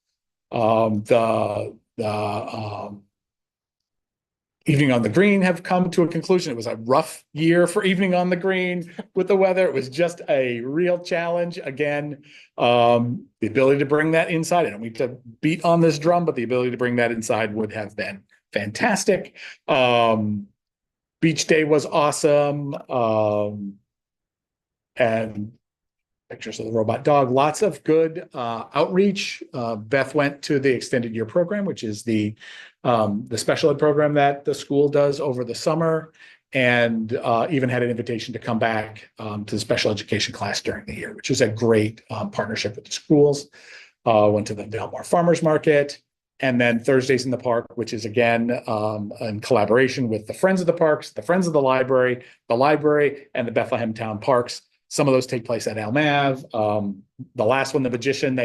Speaker 3: Evening on the Green have come to a conclusion. It was a rough year for Evening on the Green with the weather. It was just a real challenge. Again, the ability to bring that inside, I don't mean to beat on this drum, but the ability to bring that inside would have been fantastic. Beach Day was awesome. And pictures of the robot dog, lots of good outreach. Beth went to the extended year program, which is the special ed program that the school does over the summer, and even had an invitation to come back to the special education class during the year, which is a great partnership with the schools. Went to the Delmar Farmers Market, and then Thursdays in the Park, which is again in collaboration with the Friends of the Parks, the Friends of the Library, and the Bethlehem Town Parks. Some of those take place at Almav. The last one, The Magician,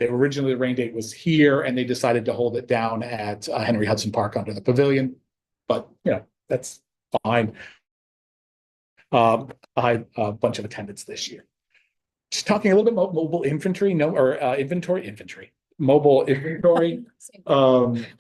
Speaker 3: originally the rain date was here, and they decided to hold it down at Henry Hudson Park under the pavilion. But that's fine. I had a bunch of attendance this year. Just talking a little bit about mobile inventory, mobile inventory.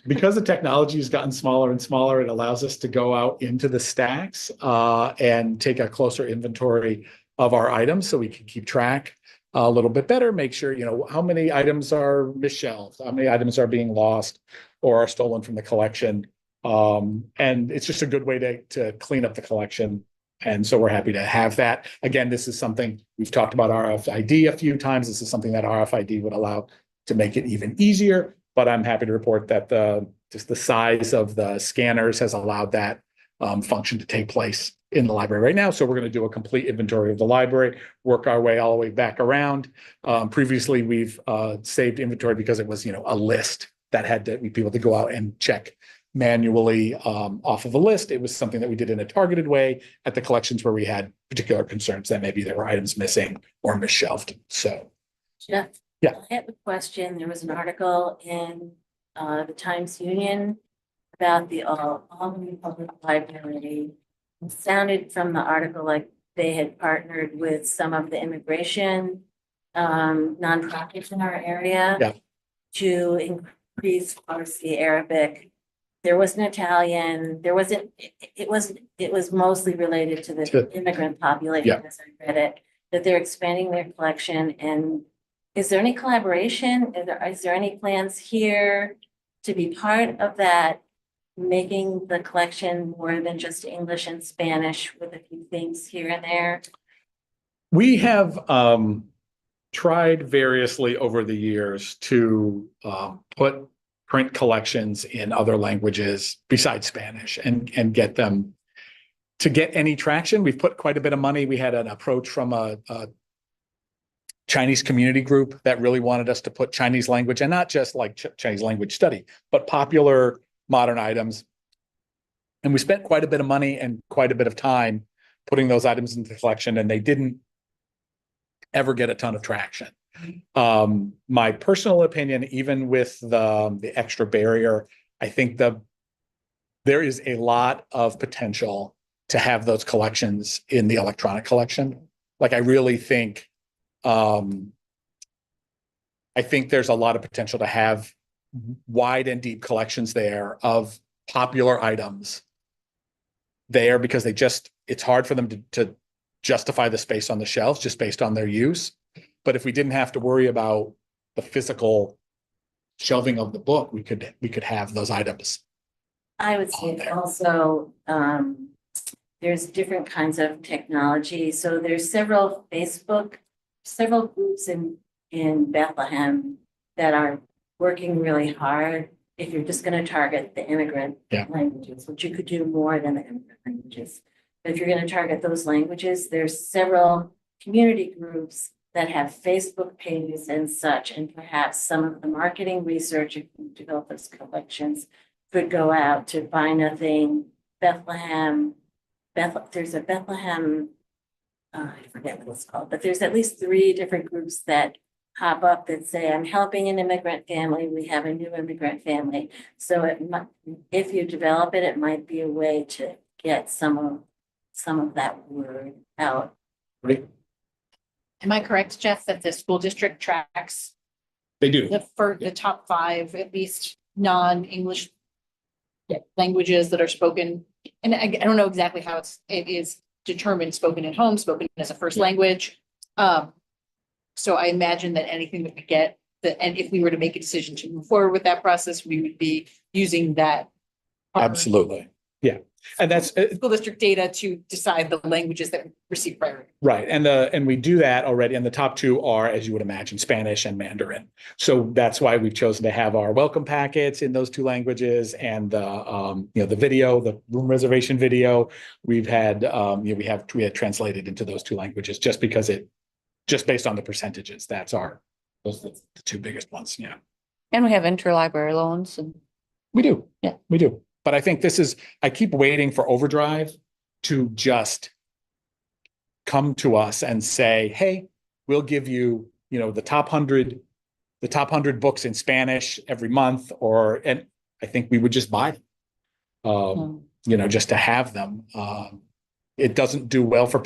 Speaker 3: Because the technology has gotten smaller and smaller, it allows us to go out into the stacks and take a closer inventory of our items, so we can keep track a little bit better, make sure, how many items are misshelved, how many items are being lost or are stolen from the collection. And it's just a good way to clean up the collection. And so we're happy to have that. Again, this is something we've talked about RFID a few times. This is something that RFID would allow to make it even easier, but I'm happy to report that just the size of the scanners has allowed that function to take place in the library right now. So we're going to do a complete inventory of the library, work our way all the way back around. Previously, we've saved inventory because it was, a list that had to be able to go out and check manually off of a list. It was something that we did in a targeted way at the collections where we had particular concerns that maybe there were items missing or misshelved. So,
Speaker 10: Jeff?
Speaker 3: Yeah.
Speaker 10: I have a question. There was an article in the Times Union about the Albany Public Library. It sounded from the article like they had partnered with some of the immigration nonprofits in our area.
Speaker 3: Yeah.
Speaker 10: To increase Farsi, Arabic. There was an Italian, it was mostly related to the immigrant population,
Speaker 3: Yeah.
Speaker 10: as I read it, that they're expanding their collection. And is there any collaboration? Is there any plans here to be part of that, making the collection more than just English and Spanish with a few things here and there?
Speaker 3: We have tried variously over the years to put print collections in other languages besides Spanish and get them to get any traction. We've put quite a bit of money. We had an approach from a Chinese community group that really wanted us to put Chinese language, and not just like Chinese language study, but popular modern items. And we spent quite a bit of money and quite a bit of time putting those items into the collection, and they didn't ever get a ton of traction. My personal opinion, even with the extra barrier, I think there is a lot of potential to have those collections in the electronic collection. Like, I really think, I think there's a lot of potential to have wide and deep collections there of popular items there, because it's hard for them to justify the space on the shelves just based on their use. But if we didn't have to worry about the physical shelving of the book, we could have those items.
Speaker 10: I would say also, there's different kinds of technology. So there's several groups in Bethlehem that are working really hard. If you're just going to target the immigrant languages, which you could do more than the immigrant languages. But if you're going to target those languages, there's several community groups that have Facebook pages and such, and perhaps some of the marketing research, if you develop those collections, could go out to Buy Nothing, Bethlehem. There's a Bethlehem, I forget what it's called, but there's at least 3 different groups that pop up that say, I'm helping an immigrant family. We have a new immigrant family. So if you develop it, it might be a way to get some of that word out.
Speaker 3: Right.
Speaker 1: Am I correct, Jeff, that the school district tracks
Speaker 3: They do.
Speaker 1: the top 5, at least non-English languages that are spoken? And I don't know exactly how it is determined, spoken at home, spoken as a first language. So I imagine that anything that we get, and if we were to make a decision to move forward with that process, we would be using that.
Speaker 3: Absolutely. Yeah. And that's
Speaker 1: School district data to decide the languages that receive priority.
Speaker 3: right. And we do that already. And the top 2 are, as you would imagine, Spanish and Mandarin. So that's why we've chosen to have our welcome packets in those 2 languages, and the video, the room reservation video, we've had, we had translated into those 2 languages just because just based on the percentages, those are the 2 biggest ones. Yeah.
Speaker 4: And we have interlibrary loans and.
Speaker 3: We do.
Speaker 4: Yeah.
Speaker 3: We do. But I think I keep waiting for Overdrive to just come to us and say, hey, we'll give you, the top 100 books in Spanish every month, and I think we would just buy them, just to have them. It doesn't do well for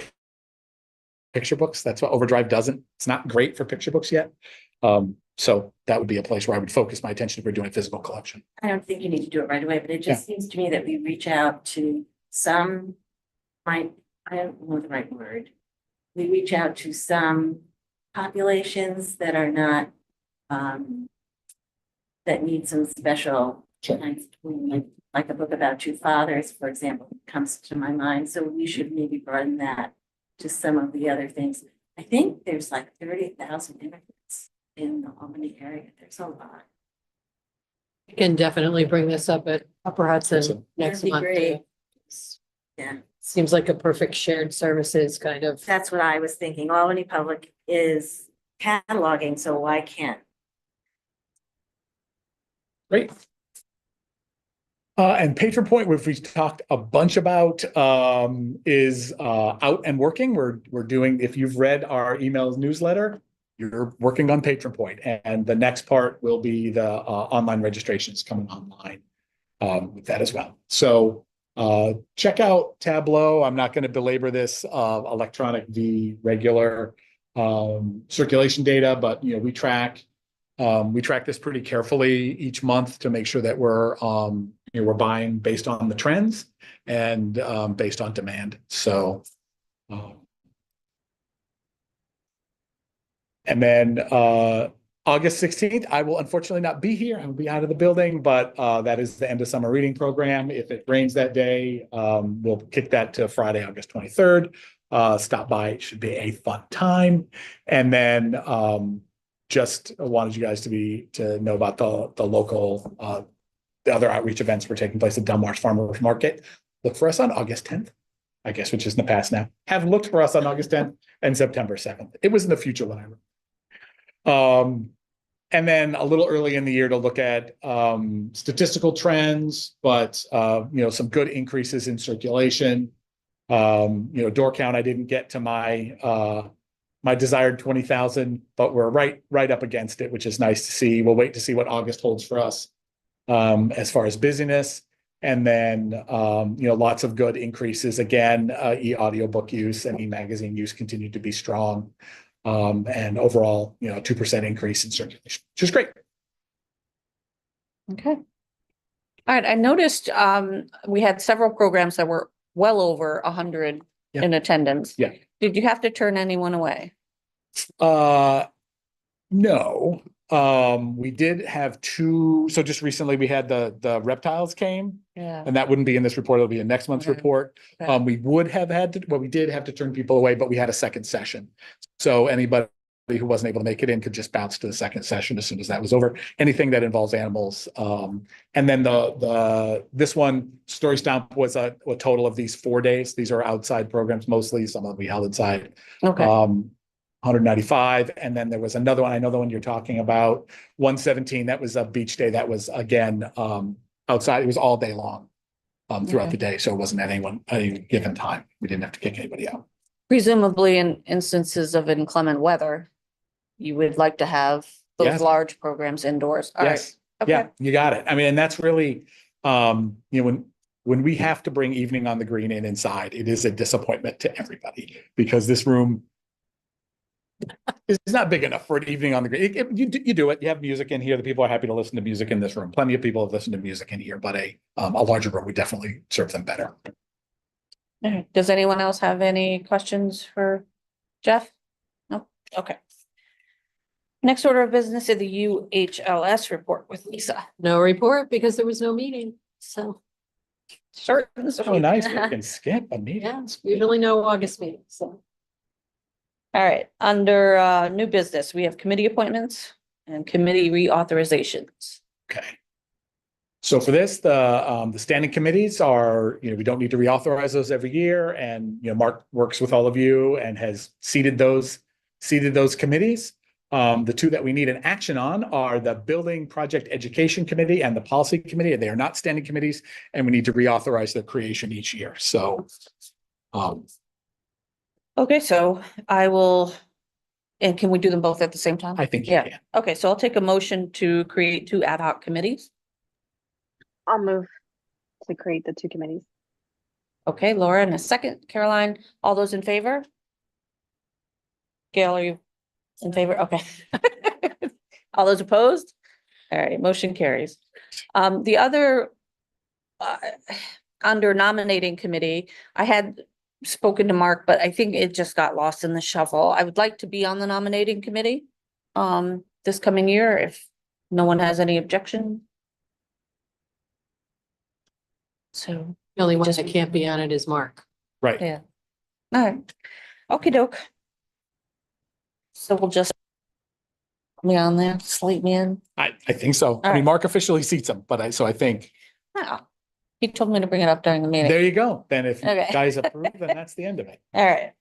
Speaker 3: picture books. That's what Overdrive doesn't. It's not great for picture books yet. So that would be a place where I would focus my attention if we're doing a physical collection.
Speaker 10: I don't think you need to do it right away, but it just seems to me that we reach out to some, I don't know the right word. We reach out to some populations that are not, that need some special kinds of, like a book about 2 fathers, for example, comes to my mind. So we should maybe broaden that to some of the other things. I think there's like 30,000 immigrants in the Albany area. There's a lot.
Speaker 8: You can definitely bring this up at Upper Hudson
Speaker 3: Awesome.
Speaker 8: next
Speaker 10: That'd be
Speaker 8: month.
Speaker 10: great. Yeah,
Speaker 8: Seems like a perfect shared services kind of.
Speaker 10: that's what I was thinking. Albany Public is cataloging, so why can't?
Speaker 3: Great. And Patron Point, which we've talked a bunch about, is out and working. We're doing, if you've read our email newsletter, you're working on Patron Point, and the next part will be the online registrations coming online with that as well. So check out Tableau. I'm not going to belabor this electronic v regular circulation data, but we track this pretty carefully each month to make sure that we're buying based on the trends and based on demand. So, and then August 16th, I will unfortunately not be here. I will be out of the building, but that is the end of summer reading program. If it rains that day, we'll kick that to Friday, August 23rd. Stop by. It should be a fun time. And then just wanted you guys to know about the local, the other outreach events were taking place at Delmar's Farmers Market. Look for us on August 10th, I guess, which is in the past now. Have looked for us on August 10th and September 7th. It was in the future when I wrote. And then a little early in the year to look at statistical trends, but some good increases in circulation. Door count, I didn't get to my desired 20,000, but we're right up against it, which is nice to see. We'll wait to see what August holds for us as far as busyness. And then, lots of good increases. Again, e-audiobook use and e-magazine use continue to be strong. And overall, 2% increase in circulation, which is great.
Speaker 4: Okay. All right, I noticed we had several programs that were well over 100
Speaker 3: Yeah.
Speaker 4: in attendance.
Speaker 3: Yeah.
Speaker 4: Did you have to turn anyone away?
Speaker 3: No. We did have two. So just recently we had the reptiles came,
Speaker 4: Yeah.
Speaker 3: and that wouldn't be in this report. It'll be in next month's
Speaker 4: Okay.
Speaker 3: report.
Speaker 4: Okay.
Speaker 3: We would have had to, we did have to turn people away, but we had a second session. So anybody who wasn't able to make it in could just bounce to the second session as soon as that was over. Anything that involves animals. And then this one, Story Stomp, was a total of these 4 days. These are outside programs mostly. Some of them we held inside.
Speaker 4: Okay.
Speaker 3: 195. And then there was another one. I know the one you're talking about, 117. That was a beach day. That was again outside. It was all day long throughout
Speaker 4: Okay.
Speaker 3: the day. So it wasn't at any given time. We didn't have to kick anybody out.
Speaker 4: Presumably in instances of inclement weather, you would like to have those
Speaker 3: Yes.
Speaker 4: large programs indoors. All right.
Speaker 3: Yes. Yeah,
Speaker 4: Okay.
Speaker 3: you got it. I mean, and that's really, when we have to bring evening on the green in inside, it is a disappointment to everybody because this room is not big enough for an evening on the green. You do it. You have music in here. The people are happy to listen to music in this room. Plenty of people have listened to music in here, but a larger room would definitely serve them better.
Speaker 4: All right. Does anyone else have any questions for Jeff? No? Okay. Next order of business is the UHLS report with Lisa.
Speaker 8: No report because there was no meeting. So,
Speaker 4: Short and
Speaker 3: So
Speaker 4: sweet.
Speaker 3: nice. We can skip a meeting.
Speaker 8: yeah, it's usually no August meeting. So,
Speaker 4: All right, under new business, we have committee appointments and committee reauthorizations.
Speaker 3: Okay. So for this, the standing committees are, we don't need to reauthorize those every year. And, Mark works with all of you and has seated those committees. The two that we need an action on are the Building Project Education Committee and the Policy Committee. They are not standing committees, and we need to reauthorize their creation each year. So,
Speaker 4: Okay, so I will, and can we do them both at the same time?
Speaker 3: I think you
Speaker 4: Yeah.
Speaker 3: can.
Speaker 4: Okay, so I'll take a motion to create 2 ad hoc committees.
Speaker 5: I'll move to create the 2 committees.
Speaker 4: Okay, Laura, in a second. Caroline, all those in favor? Gail, are you in favor? Okay. All those opposed? All right, motion carries. The other, under nominating committee, I had spoken to Mark, but I think it just got lost in the shuffle. I would like to be on the nominating committee this coming year, if no one has any objection. So,
Speaker 8: the only one
Speaker 4: Just-
Speaker 8: that can't be on it is Mark.
Speaker 3: Right.
Speaker 4: yeah. All right. Okey doke. So we'll just put me on there, slate me in.
Speaker 3: I think so. I mean,
Speaker 4: right.
Speaker 3: Mark officially seats them, but I think
Speaker 4: Oh, he told me to bring it up during the meeting.
Speaker 3: there you go. Then if you
Speaker 4: Okay.
Speaker 3: guys approve, then that's the end of it.
Speaker 4: All right,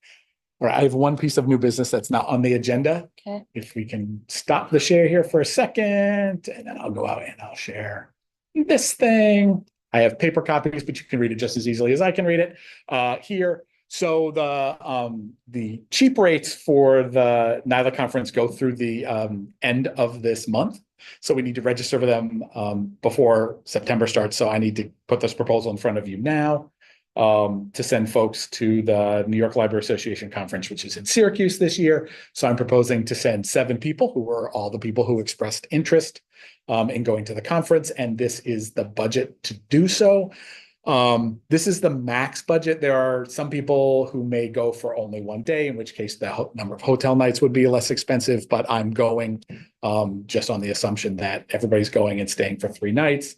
Speaker 3: All right. I have one piece of new business that's not on the agenda.
Speaker 4: okay.
Speaker 3: If we can stop the share here for a second, and then I'll go out and I'll share this thing. I have paper copies, but you can read it just as easily as I can read it here. So the cheap rates for the NILA conference go through the end of this month. So we need to register for them before September starts. So I need to put this proposal in front of you now to send folks to the New York Library Association conference, which is in Syracuse this year. So I'm proposing to send 7 people who were all the people who expressed interest in going to the conference. And this is the budget to do so. This is the max budget. There are some people who may go for only 1 day, in which case the number of hotel nights would be less expensive, but I'm going just on the assumption that everybody's going and staying for 3 nights,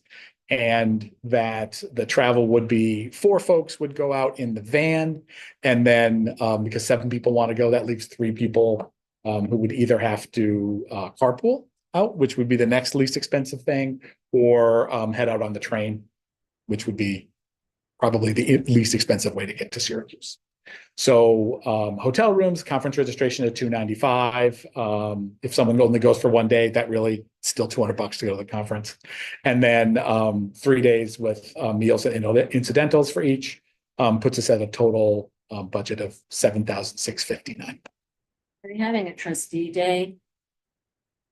Speaker 3: and that the travel would be 4 folks would go out in the van. And then because 7 people want to go, that leaves 3 people who would either have to carpool out, which would be the next least expensive thing, or head out on the train, which would be probably the least expensive way to get to Syracuse. So hotel rooms, conference registration at $295. If someone only goes for one day, that really still $200 to go to the conference. And then 3 days with meals and incidentals for each puts us at a total budget of $7,659.
Speaker 10: Are you having a trustee day?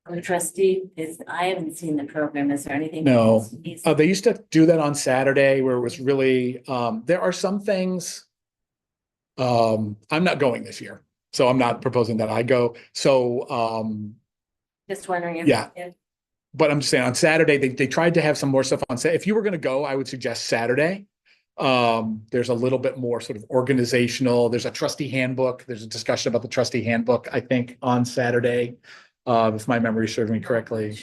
Speaker 10: Or a trustee is, I haven't seen the program. Is there anything?
Speaker 3: No.
Speaker 10: else needs to
Speaker 3: They used to do that on Saturday where it was really, there are some things. I'm not going this year, so I'm not proposing that I go. So,
Speaker 10: Just wondering if.
Speaker 3: Yeah.
Speaker 10: if-
Speaker 3: but I'm just saying on Saturday, they tried to have some more stuff on Saturday. If you were going to go, I would suggest Saturday. There's a little bit more sort of organizational. There's a trustee handbook. There's a discussion about the trustee handbook, I think, on Saturday, if my memory serves me correctly.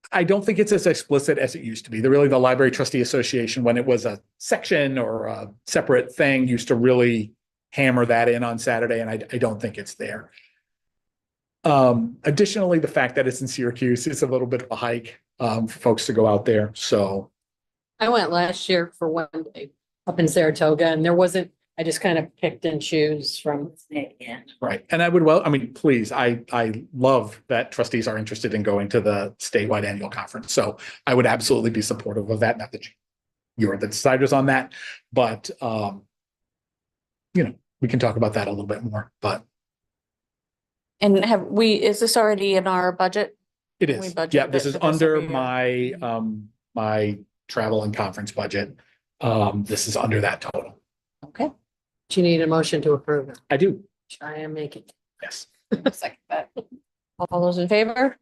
Speaker 3: I don't think it's as explicit as it used to be. The Library Trustee Association, when it was a section or a separate thing, used to really hammer that in on Saturday, and I don't think it's there. Additionally, the fact that it's in Syracuse is a little bit of a hike for folks to go out there. So
Speaker 8: I went last year for one day up in Saratoga and there wasn't, I just kind of picked and choose from.
Speaker 10: Yeah.
Speaker 3: right. And I mean, please, I love that trustees are interested in going to the statewide annual conference. So I would absolutely be supportive of that. Not that you're the deciders on that, but we can talk about that a little bit more, but
Speaker 4: And is this already in our budget?
Speaker 3: it
Speaker 4: We
Speaker 3: is.
Speaker 4: budgeted
Speaker 3: Yeah, this
Speaker 4: it
Speaker 3: is
Speaker 4: for this
Speaker 3: under
Speaker 4: every year.
Speaker 3: my travel and conference budget. This is under that total.
Speaker 8: Okay. Do you need a motion to approve it?
Speaker 3: I do.
Speaker 8: I am making.
Speaker 3: Yes.
Speaker 1: Second that.
Speaker 4: All those in favor?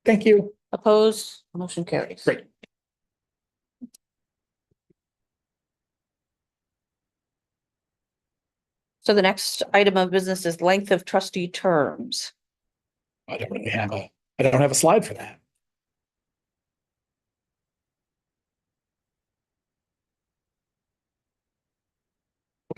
Speaker 3: Thank you.
Speaker 4: Opposed? Motion carries.
Speaker 3: Great.
Speaker 4: So the next item of business is length of trustee terms.
Speaker 3: I don't have a slide for that.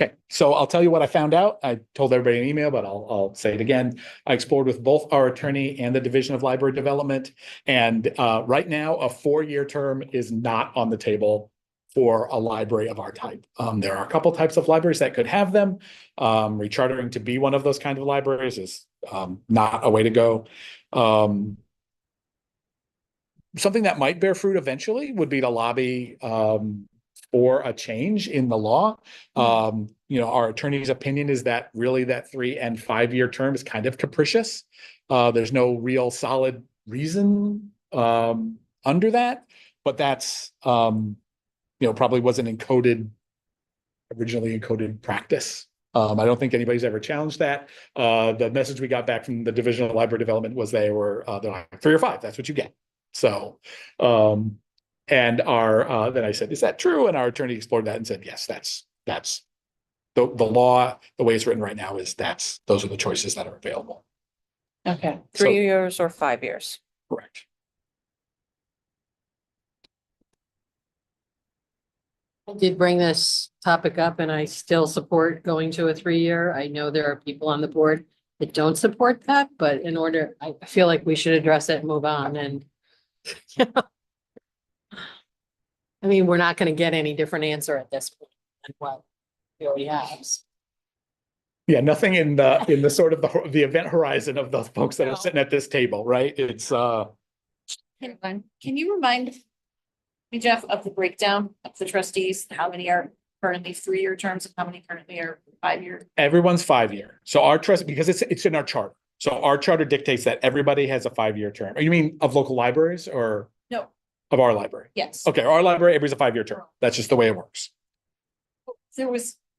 Speaker 3: Okay, so I'll tell you what I found out. I told everybody in an email, but I'll say it again. I explored with both our attorney and the Division of Library Development. And right now, a 4-year term is not on the table for a library of our type. There are a couple types of libraries that could have them. Rechartering to be one of those kind of libraries is not a way to go. Something that might bear fruit eventually would be to lobby for a change in the law. Our attorney's opinion is that really that 3 and 5 year term is kind of capricious. There's no real solid reason under that, but that's probably wasn't originally encoded practice. I don't think anybody's ever challenged that. The message we got back from the Division of Library Development was they're like 3 or 5, that's what you get. So, and then I said, is that true? And our attorney explored that and said, yes, that's the law, the way it's written right now is those are the choices that are available.
Speaker 4: Okay.
Speaker 3: So-
Speaker 4: 3 years or 5 years?
Speaker 3: Correct.
Speaker 8: I did bring this topic up and I still support going to a 3-year. I know there are people on the board that don't support that, but I feel like we should address it and move on and I mean, we're not going to get any different answer at this point than what we already have.
Speaker 3: Yeah, nothing in the sort of the event horizon of the folks that are sitting at this table, right? It's
Speaker 1: Can you remind me, Jeff, of the breakdown of the trustees? How many are currently 3-year terms and how many currently are 5-year?
Speaker 3: everyone's 5-year. So our trust, because it's in our charter. So our charter dictates that everybody has a 5-year term. You mean of local libraries or
Speaker 1: No,
Speaker 3: of our library?
Speaker 1: yes.
Speaker 3: Okay, our library, everybody's a 5-year term. That's just the way it works.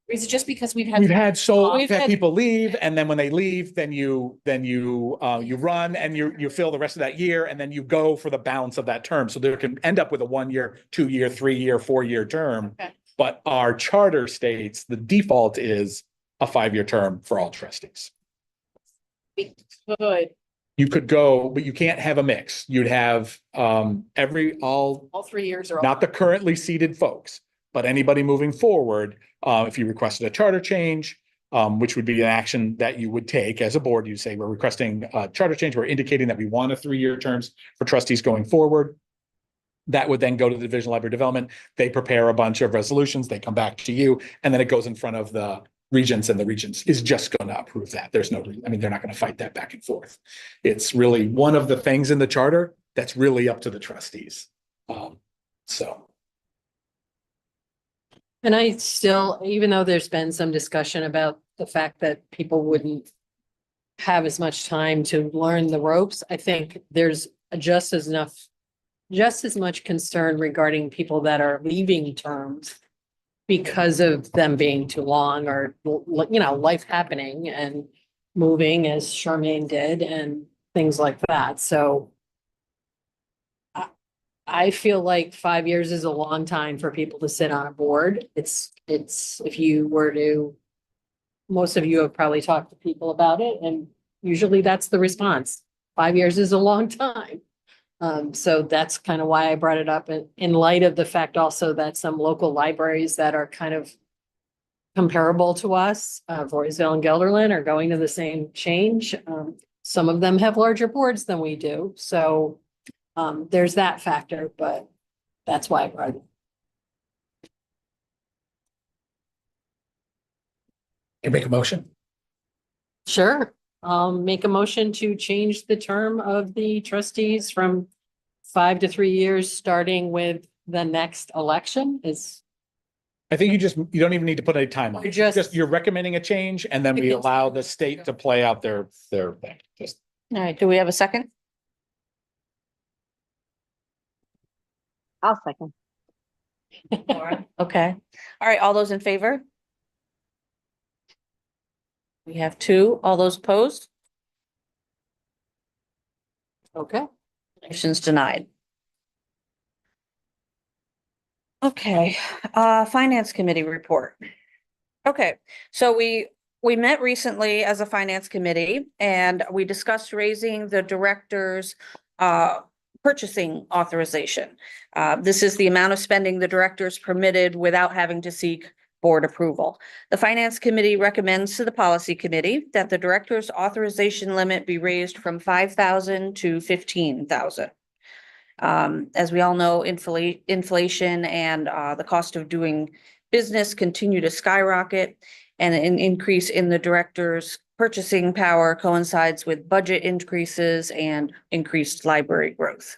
Speaker 1: Is it just because we've had?
Speaker 3: We've had
Speaker 1: We've had-
Speaker 3: people leave, and then when they leave, then you run and you fill the rest of that year, and then you go for the balance of that term. So there can end up with a 1-year, 2-year, 3-year, 4-year term.
Speaker 1: Okay.
Speaker 3: But our charter states the default is a 5-year term for all trustees.
Speaker 1: Good.
Speaker 3: You could go, but you can't have a mix. You'd have all
Speaker 1: All 3 years are.
Speaker 3: not the currently seated folks, but anybody moving forward, if you requested a charter change, which would be an action that you would take as a board. You say, we're requesting a charter change. We're indicating that we want a 3-year terms for trustees going forward. That would then go to the Division of Library Development. They prepare a bunch of resolutions. They come back to you, and then it goes in front of the regents, and the regents is just going to approve that. There's no, I mean, they're not going to fight that back and forth. It's really one of the things in the charter that's really up to the trustees. So.
Speaker 8: And I still, even though there's been some discussion about the fact that people wouldn't have as much time to learn the ropes, I think there's just as much concern regarding people that are leaving terms because of them being too long, or, you know, life happening and moving as Charmaine did and things like that. So I feel like 5 years is a long time for people to sit on a board. It's, if you were to, most of you have probably talked to people about it, and usually that's the response. 5 years is a long time. So that's kind of why I brought it up in light of the fact also that some local libraries that are kind of comparable to us, Voorheesville and Gelderland, are going to the same change. Some of them have larger boards than we do. So there's that factor, but that's why I brought it.
Speaker 3: Can make a motion?
Speaker 8: Sure. Make a motion to change the term of the trustees from 5 to 3 years, starting with the next election is.
Speaker 3: I think you don't even need to put any timeline. You're recommending a change, and then we allow the state to play out their thing. Just.
Speaker 4: All right, do we have a second?
Speaker 5: I'll second.
Speaker 4: Okay. All right, all those in favor? We have 2. All those opposed?
Speaker 8: Okay.
Speaker 4: Motion's denied. Okay, Finance Committee report. Okay, so we met recently as a Finance Committee, and we discussed raising the director's purchasing authorization. This is the amount of spending the directors permitted without having to seek board approval. The Finance Committee recommends to the Policy Committee that the director's authorization limit be raised from 5,000 to 15,000. As we all know, inflation and the cost of doing business continue to skyrocket, and an increase in the director's purchasing power coincides with budget increases and increased library growth.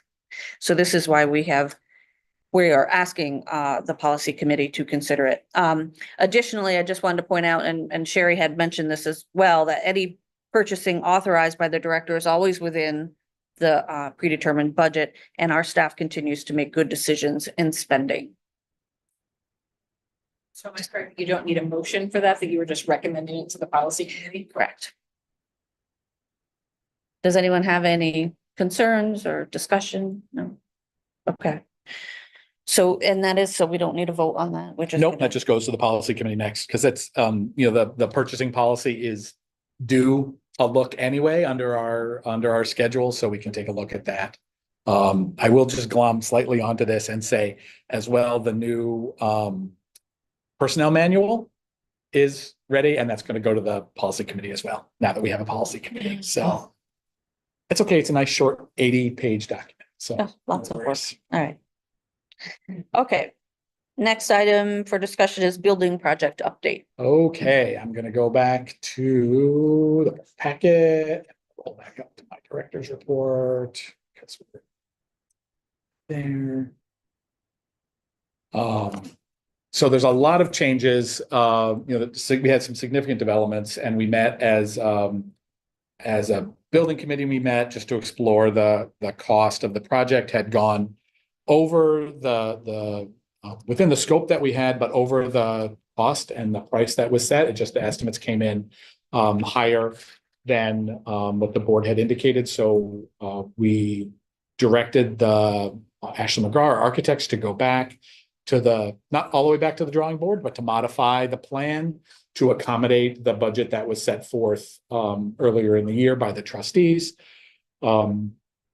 Speaker 4: So this is why we are asking the Policy Committee to consider it. Additionally, I just wanted to point out, and Sherry had mentioned this as well, that any purchasing authorized by the director is always within the predetermined budget, and our staff continues to make good decisions in spending.
Speaker 1: So am I correct? You don't need a motion for that you were just recommending it to the policy committee?
Speaker 4: Correct. Does anyone have any concerns or discussion? No? Okay. So, and that is, so we don't need a vote on that, which is.
Speaker 3: Nope, that just goes to the Policy Committee next, because it's, the purchasing policy is due a look anyway under our schedule, so we can take a look at that. I will just glom slightly onto this and say as well, the new personnel manual is ready, and that's going to go to the Policy Committee as well, now that we have a Policy Committee. So it's okay. It's a nice short 80-page document. So
Speaker 4: Oh, lots of work. All right. Okay. Next item for discussion is building project update.
Speaker 3: Okay, I'm gonna go back to the packet, roll back up to my director's report. Because we're there. So there's a lot of changes, we had some significant developments, and we met as a building committee, we met just to explore the cost of the project had gone over the within the scope that we had, but over the cost and the price that was set. It just, the estimates came in higher than what the board had indicated. So we directed the Ashley McGraw, our architects, to go back to not all the way back to the drawing board, but to modify the plan to accommodate the budget that was set forth earlier in the year by the trustees.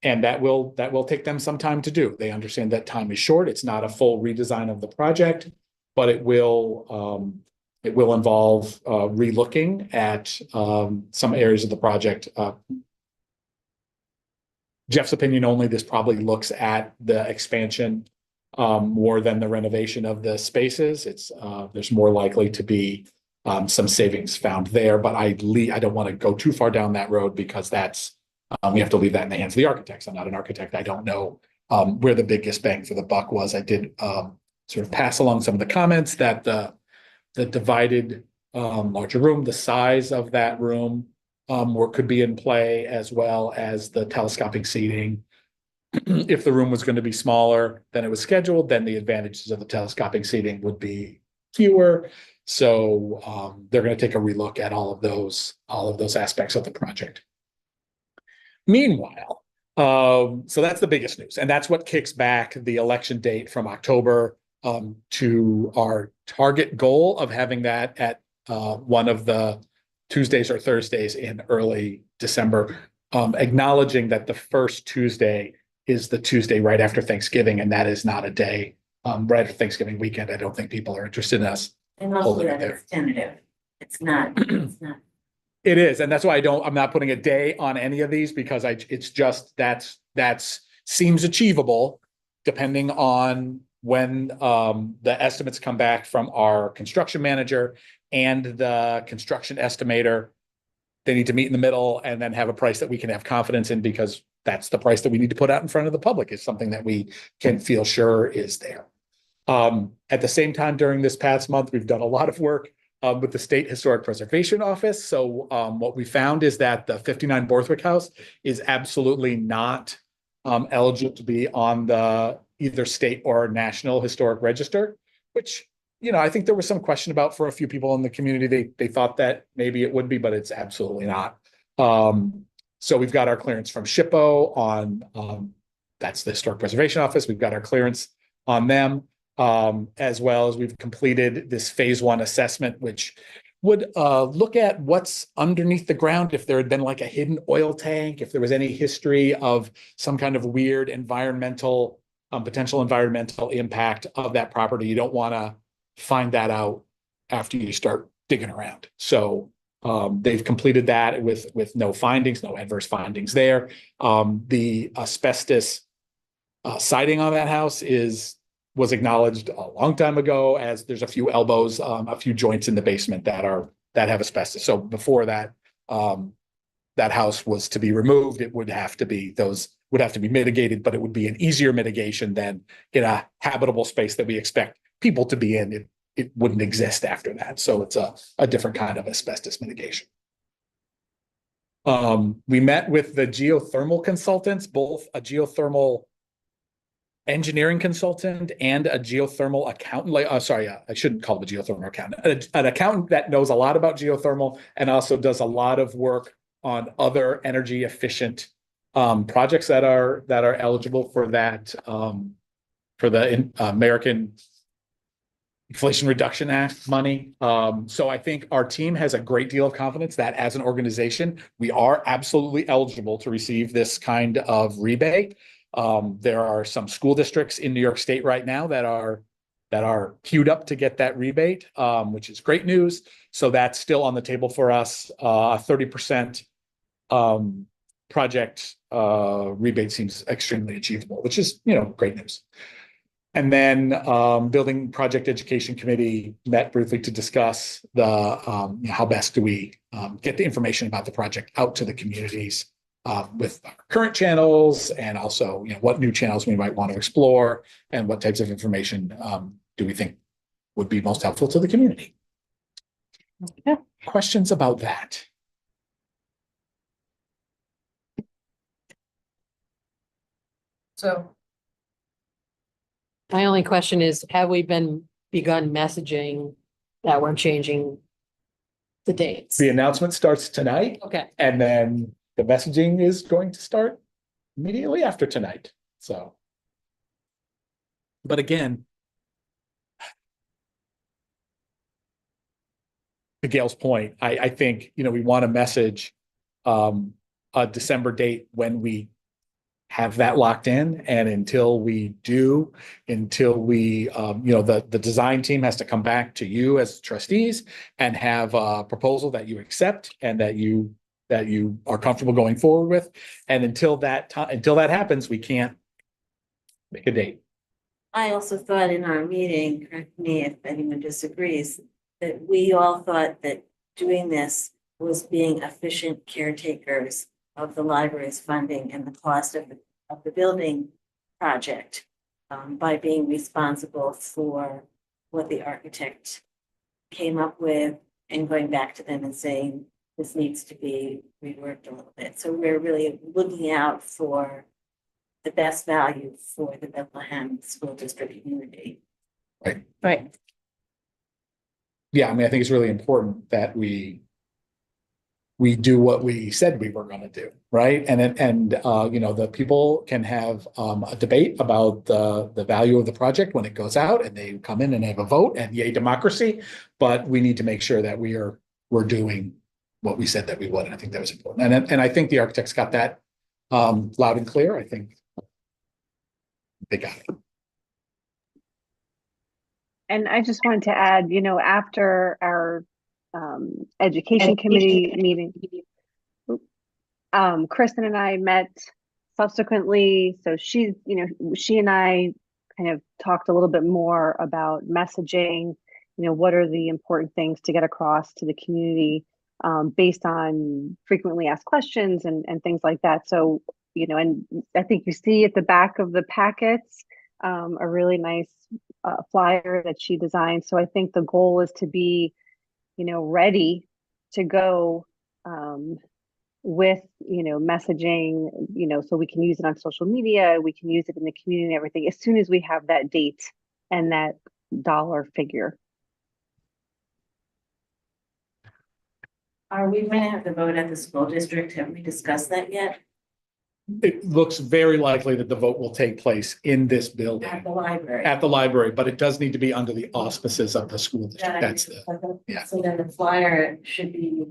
Speaker 3: And that will take them some time to do. They understand that time is short. It's not a full redesign of the project, but it will It will involve relooking at some areas of the project. Jeff's opinion only, this probably looks at the expansion more than the renovation of the spaces. It's there's more likely to be some savings found there, but I don't want to go too far down that road because that's we have to leave that in the hands of the architects. I'm not an architect. I don't know where the biggest bang for the buck was. I did sort of pass along some of the comments that the divided larger room, the size of that room or could be in play, as well as the telescopic seating. If the room was going to be smaller than it was scheduled, then the advantages of the telescopic seating would be fewer. So they're going to take a relook at all of those aspects of the project. Meanwhile, so that's the biggest news, and that's what kicks back the election date from October to our target goal of having that at one of the Tuesdays or Thursdays in early December, acknowledging that the first Tuesday is the Tuesday right after Thanksgiving, and that is not a day right after Thanksgiving weekend. I don't think people are interested in us.
Speaker 10: And also
Speaker 3: holding it
Speaker 10: that
Speaker 3: there.
Speaker 10: it's tentative. It's not.
Speaker 3: It is, and that's why I'm not putting a day on any of these because it's just that's seems achievable depending on when the estimates come back from our construction manager and the construction estimator. They need to meet in the middle and then have a price that we can have confidence in, because that's the price that we need to put out in front of the public, is something that we can feel sure is there. At the same time, during this past month, we've done a lot of work with the State Historic Preservation Office. So what we found is that the 59 Borthwick House is absolutely not eligible to be on the either state or national historic register, which, you know, I think there was some question about for a few people in the community. They thought that maybe it would be, but it's absolutely not. So we've got our clearance from SHPO on, that's the Historic Preservation Office. We've got our clearance on them, as well as we've completed this phase 1 assessment, which would look at what's underneath the ground, if there had been like a hidden oil tank, if there was any history of some kind of weird environmental, potential environmental impact of that property. You don't want to find that out after you start digging around. So they've completed that with no findings, no adverse findings there. The asbestos siding on that house was acknowledged a long time ago, as there's a few elbows, a few joints in the basement that have asbestos. So before that, that house was to be removed, it would have to be mitigated, but it would be an easier mitigation than in a habitable space that we expect people to be in. It wouldn't exist after that. So it's a different kind of asbestos mitigation. We met with the geothermal consultants, both a geothermal engineering consultant and a geothermal accountant. I shouldn't call it a geothermal accountant. An accountant that knows a lot about geothermal and also does a lot of work on other energy efficient projects that are eligible for that, for the American Inflation Reduction Act money. So I think our team has a great deal of confidence that as an organization, we are absolutely eligible to receive this kind of rebate. There are some school districts in New York State right now that are queued up to get that rebate, which is great news. So that's still on the table for us. 30% project rebate seems extremely achievable, which is, great news. And then Building Project Education Committee met briefly to discuss the how best do we get the information about the project out to the communities with our current channels, and also what new channels we might want to explore, and what types of information do we think would be most helpful to the community.
Speaker 4: Yeah.
Speaker 3: Questions about that?
Speaker 1: So
Speaker 8: My only question is, have we begun messaging that we're changing the dates?
Speaker 3: The announcement starts tonight,
Speaker 8: Okay,
Speaker 3: and then the messaging is going to start immediately after tonight. So, but again, to Gail's point, I think, we want to message a December date when we have that locked in. And until we do, the design team has to come back to you as trustees and have a proposal that you accept and that you are comfortable going forward with. And until that happens, we can't make a date.
Speaker 10: I also thought in our meeting, correct me if anyone disagrees, that we all thought that doing this was being efficient caretakers of the library's funding and the cost of the building project, by being responsible for what the architect came up with and going back to them and saying, this needs to be reworked a little bit. So we're really looking out for the best value for the Bethlehem School District community.
Speaker 4: Right.
Speaker 3: Yeah, I mean, I think it's really important that we do what we said we were going to do, right? And the people can have a debate about the value of the project when it goes out, and they come in and have a vote, and yay, democracy. But we need to make sure that we're doing what we said that we would. And I think that was important. And I think the architects got that loud and clear. I think they got it.
Speaker 5: And I just wanted to add, after our education committee meeting, Kristen and I met subsequently. So she and I kind of talked a little bit more about messaging, what are the important things to get across to the community, based on frequently asked questions and things like that. So, and I think you see at the back of the packets, a really nice flyer that she designed. So I think the goal is to be, ready to go with, messaging, so we can use it on social media, we can use it in the community and everything as soon as we have that date and that dollar figure.
Speaker 10: Are we going to have the vote at the school district? Have we discussed that yet?
Speaker 3: It looks very likely that the vote will take place in this building.
Speaker 10: At the library?
Speaker 3: At the library, but it does need to be under the auspices of the school district. That's yeah.
Speaker 10: So then the flyer should be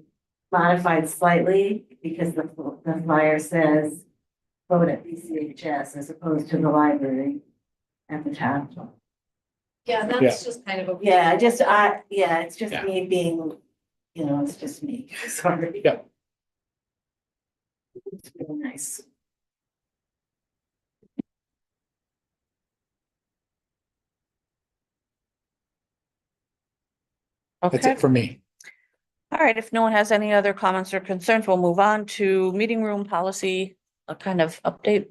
Speaker 10: modified slightly because the flyer says vote at BCHS as opposed to the library at the top.
Speaker 1: Yeah,
Speaker 3: Yeah.
Speaker 1: that's just kind of a.
Speaker 10: It's just
Speaker 3: Yeah.
Speaker 10: me being, it's just me. Sorry.
Speaker 3: Yeah.
Speaker 10: It's really nice.
Speaker 3: That's
Speaker 4: Okay.
Speaker 3: it for me.
Speaker 4: All right. If no one has any other comments or concerns, we'll move on to meeting room policy, a kind of update.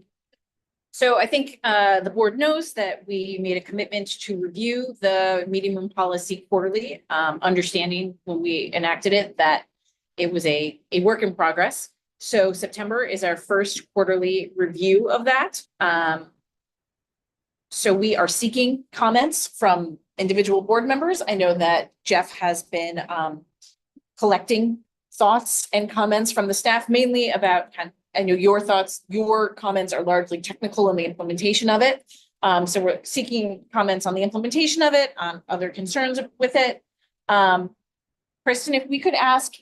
Speaker 1: So I think the board knows that we made a commitment to review the meeting room policy quarterly, understanding when we enacted it that it was a work in progress. So September is our first quarterly review of that. So we are seeking comments from individual board members. I know that Jeff has been collecting thoughts and comments from the staff, mainly about, I know your thoughts, your comments are largely technical in the implementation of it. So we're seeking comments on the implementation of it, on other concerns with it. Kristen, if we could ask,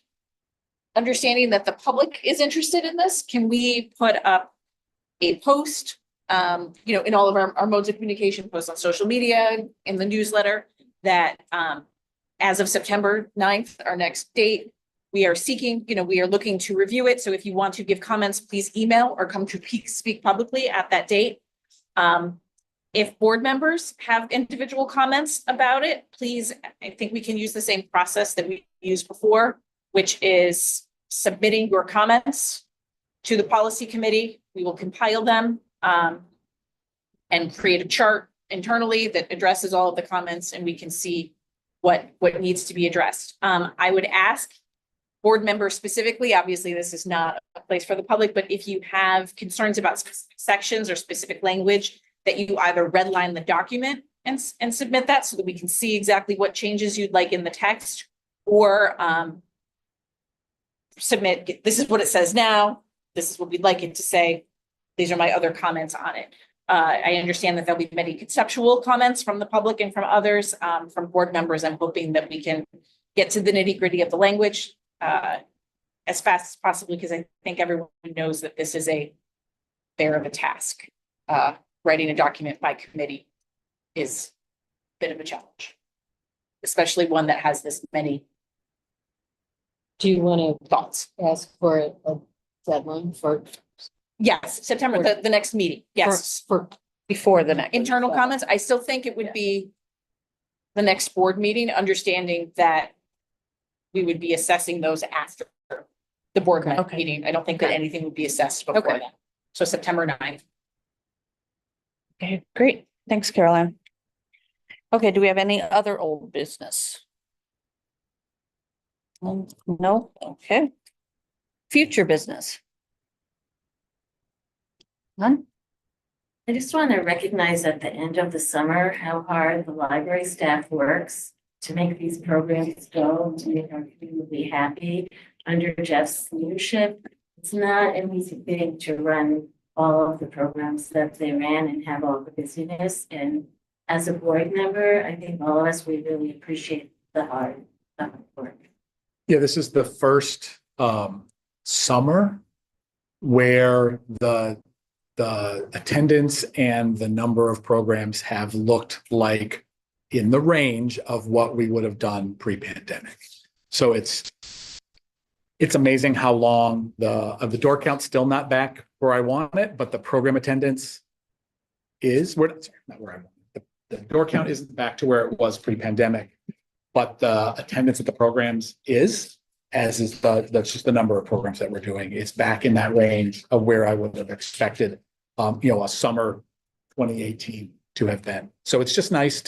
Speaker 1: understanding that the public is interested in this, can we put up a post, in all of our modes of communication, posts on social media, in the newsletter, that as of September 9th, our next date, we are seeking, we are looking to review it. So if you want to give comments, please email or come to speak publicly at that date. If board members have individual comments about it, please, I think we can use the same process that we used before, which is submitting your comments to the policy committee. We will compile them and create a chart internally that addresses all of the comments, and we can see what needs to be addressed. I would ask board members specifically, obviously this is not a place for the public, but if you have concerns about specific sections or specific language, that you either redline the document and submit that so that we can see exactly what changes you'd like in the text, or submit, this is what it says now, this is what we'd like it to say, these are my other comments on it. I understand that there'll be many conceptual comments from the public and from others, from board members. I'm hoping that we can get to the nitty-gritty of the language as fast as possible, because I think everyone knows that this is a bear of a task. Writing a document by committee is a bit of a challenge, especially one that has this many
Speaker 8: Do you want
Speaker 1: thoughts.
Speaker 8: to ask for a deadline for?
Speaker 1: Yes, September, the next meeting, yes.
Speaker 8: For before the next.
Speaker 1: Internal comments, I still think it would be the next board meeting, understanding that we would be assessing those after the board
Speaker 8: Okay.
Speaker 1: meeting. I don't think that anything would be assessed before
Speaker 8: Okay.
Speaker 1: that. So September 9th.
Speaker 4: Okay, great. Thanks, Caroline. Okay, do we have any other old business? No, okay. Future business? None?
Speaker 10: I just want to recognize at the end of the summer how hard the library staff works to make these programs go, to make our community happy under Jeff's leadership. It's not an easy thing to run all of the programs that they ran and have all the busyness. And as a board member, I think all of us, we really appreciate the hard work.
Speaker 3: Yeah, this is the first summer where the attendance and the number of programs have looked like in the range of what we would have done pre-pandemic. So it's amazing how long the door count's still not back where I want it, but the program attendance is not where I want it. The door count isn't back to where it was pre-pandemic, but the attendance at the programs is, as is that's just the number of programs that we're doing. It's back in that range of where I would have expected, a summer 2018 to have been. So it's just nice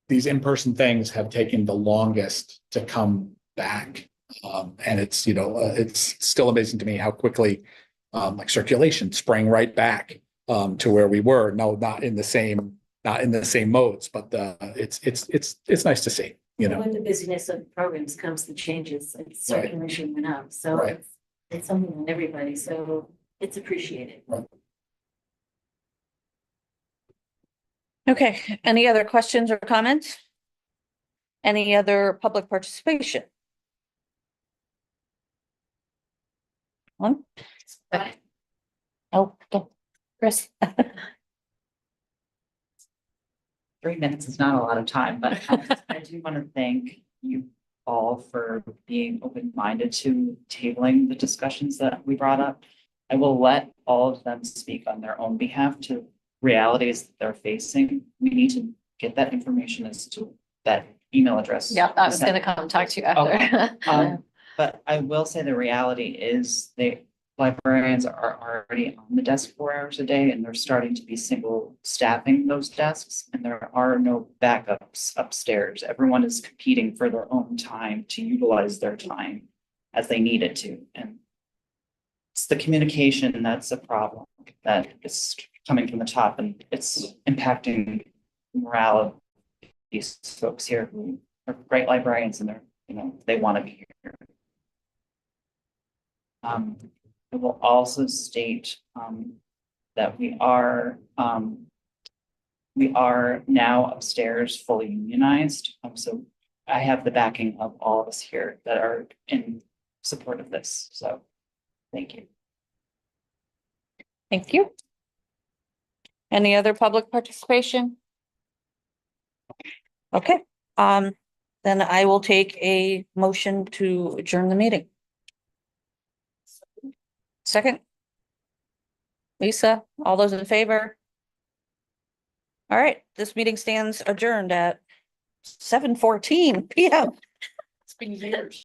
Speaker 3: these in-person things have taken the longest to come back. And it's, it's still amazing to me how quickly, like circulation sprang right back, to where we were. No, not in the same modes, but it's nice to see,
Speaker 10: With the busyness of the programs comes the changes, like circulation went up, so
Speaker 3: Right.
Speaker 10: it's something on everybody, so it's appreciated.
Speaker 4: Okay, any other questions or comments? Any other public participation? One? Oh, go. Chris.
Speaker 2: 3 minutes is not a lot of time, but I do want to thank you all for being open-minded to tabling the discussions that we brought up. I will let all of them speak on their own behalf to realities that they're facing. We need to get that information as to that email address.
Speaker 7: Yeah, I was gonna come talk to you after.
Speaker 2: But I will say the reality is librarians are already on the desk 4 hours a day, and they're starting to be single staffing those desks, and there are no backups upstairs. Everyone is competing for their own time to utilize their time as they need it to. And it's the communication that's a problem that is coming from the top, and it's impacting morale of these folks here who are great librarians, and they want to be here. I will also state that we are now upstairs fully unionized. So I have the backing of all of us here that are in support of this. So thank you.
Speaker 4: Thank you. Any other public participation? Okay, then I will take a motion to adjourn the meeting. Second? Lisa, all those in favor? All right, this meeting stands adjourned at 7:14 PM.
Speaker 1: It's been years.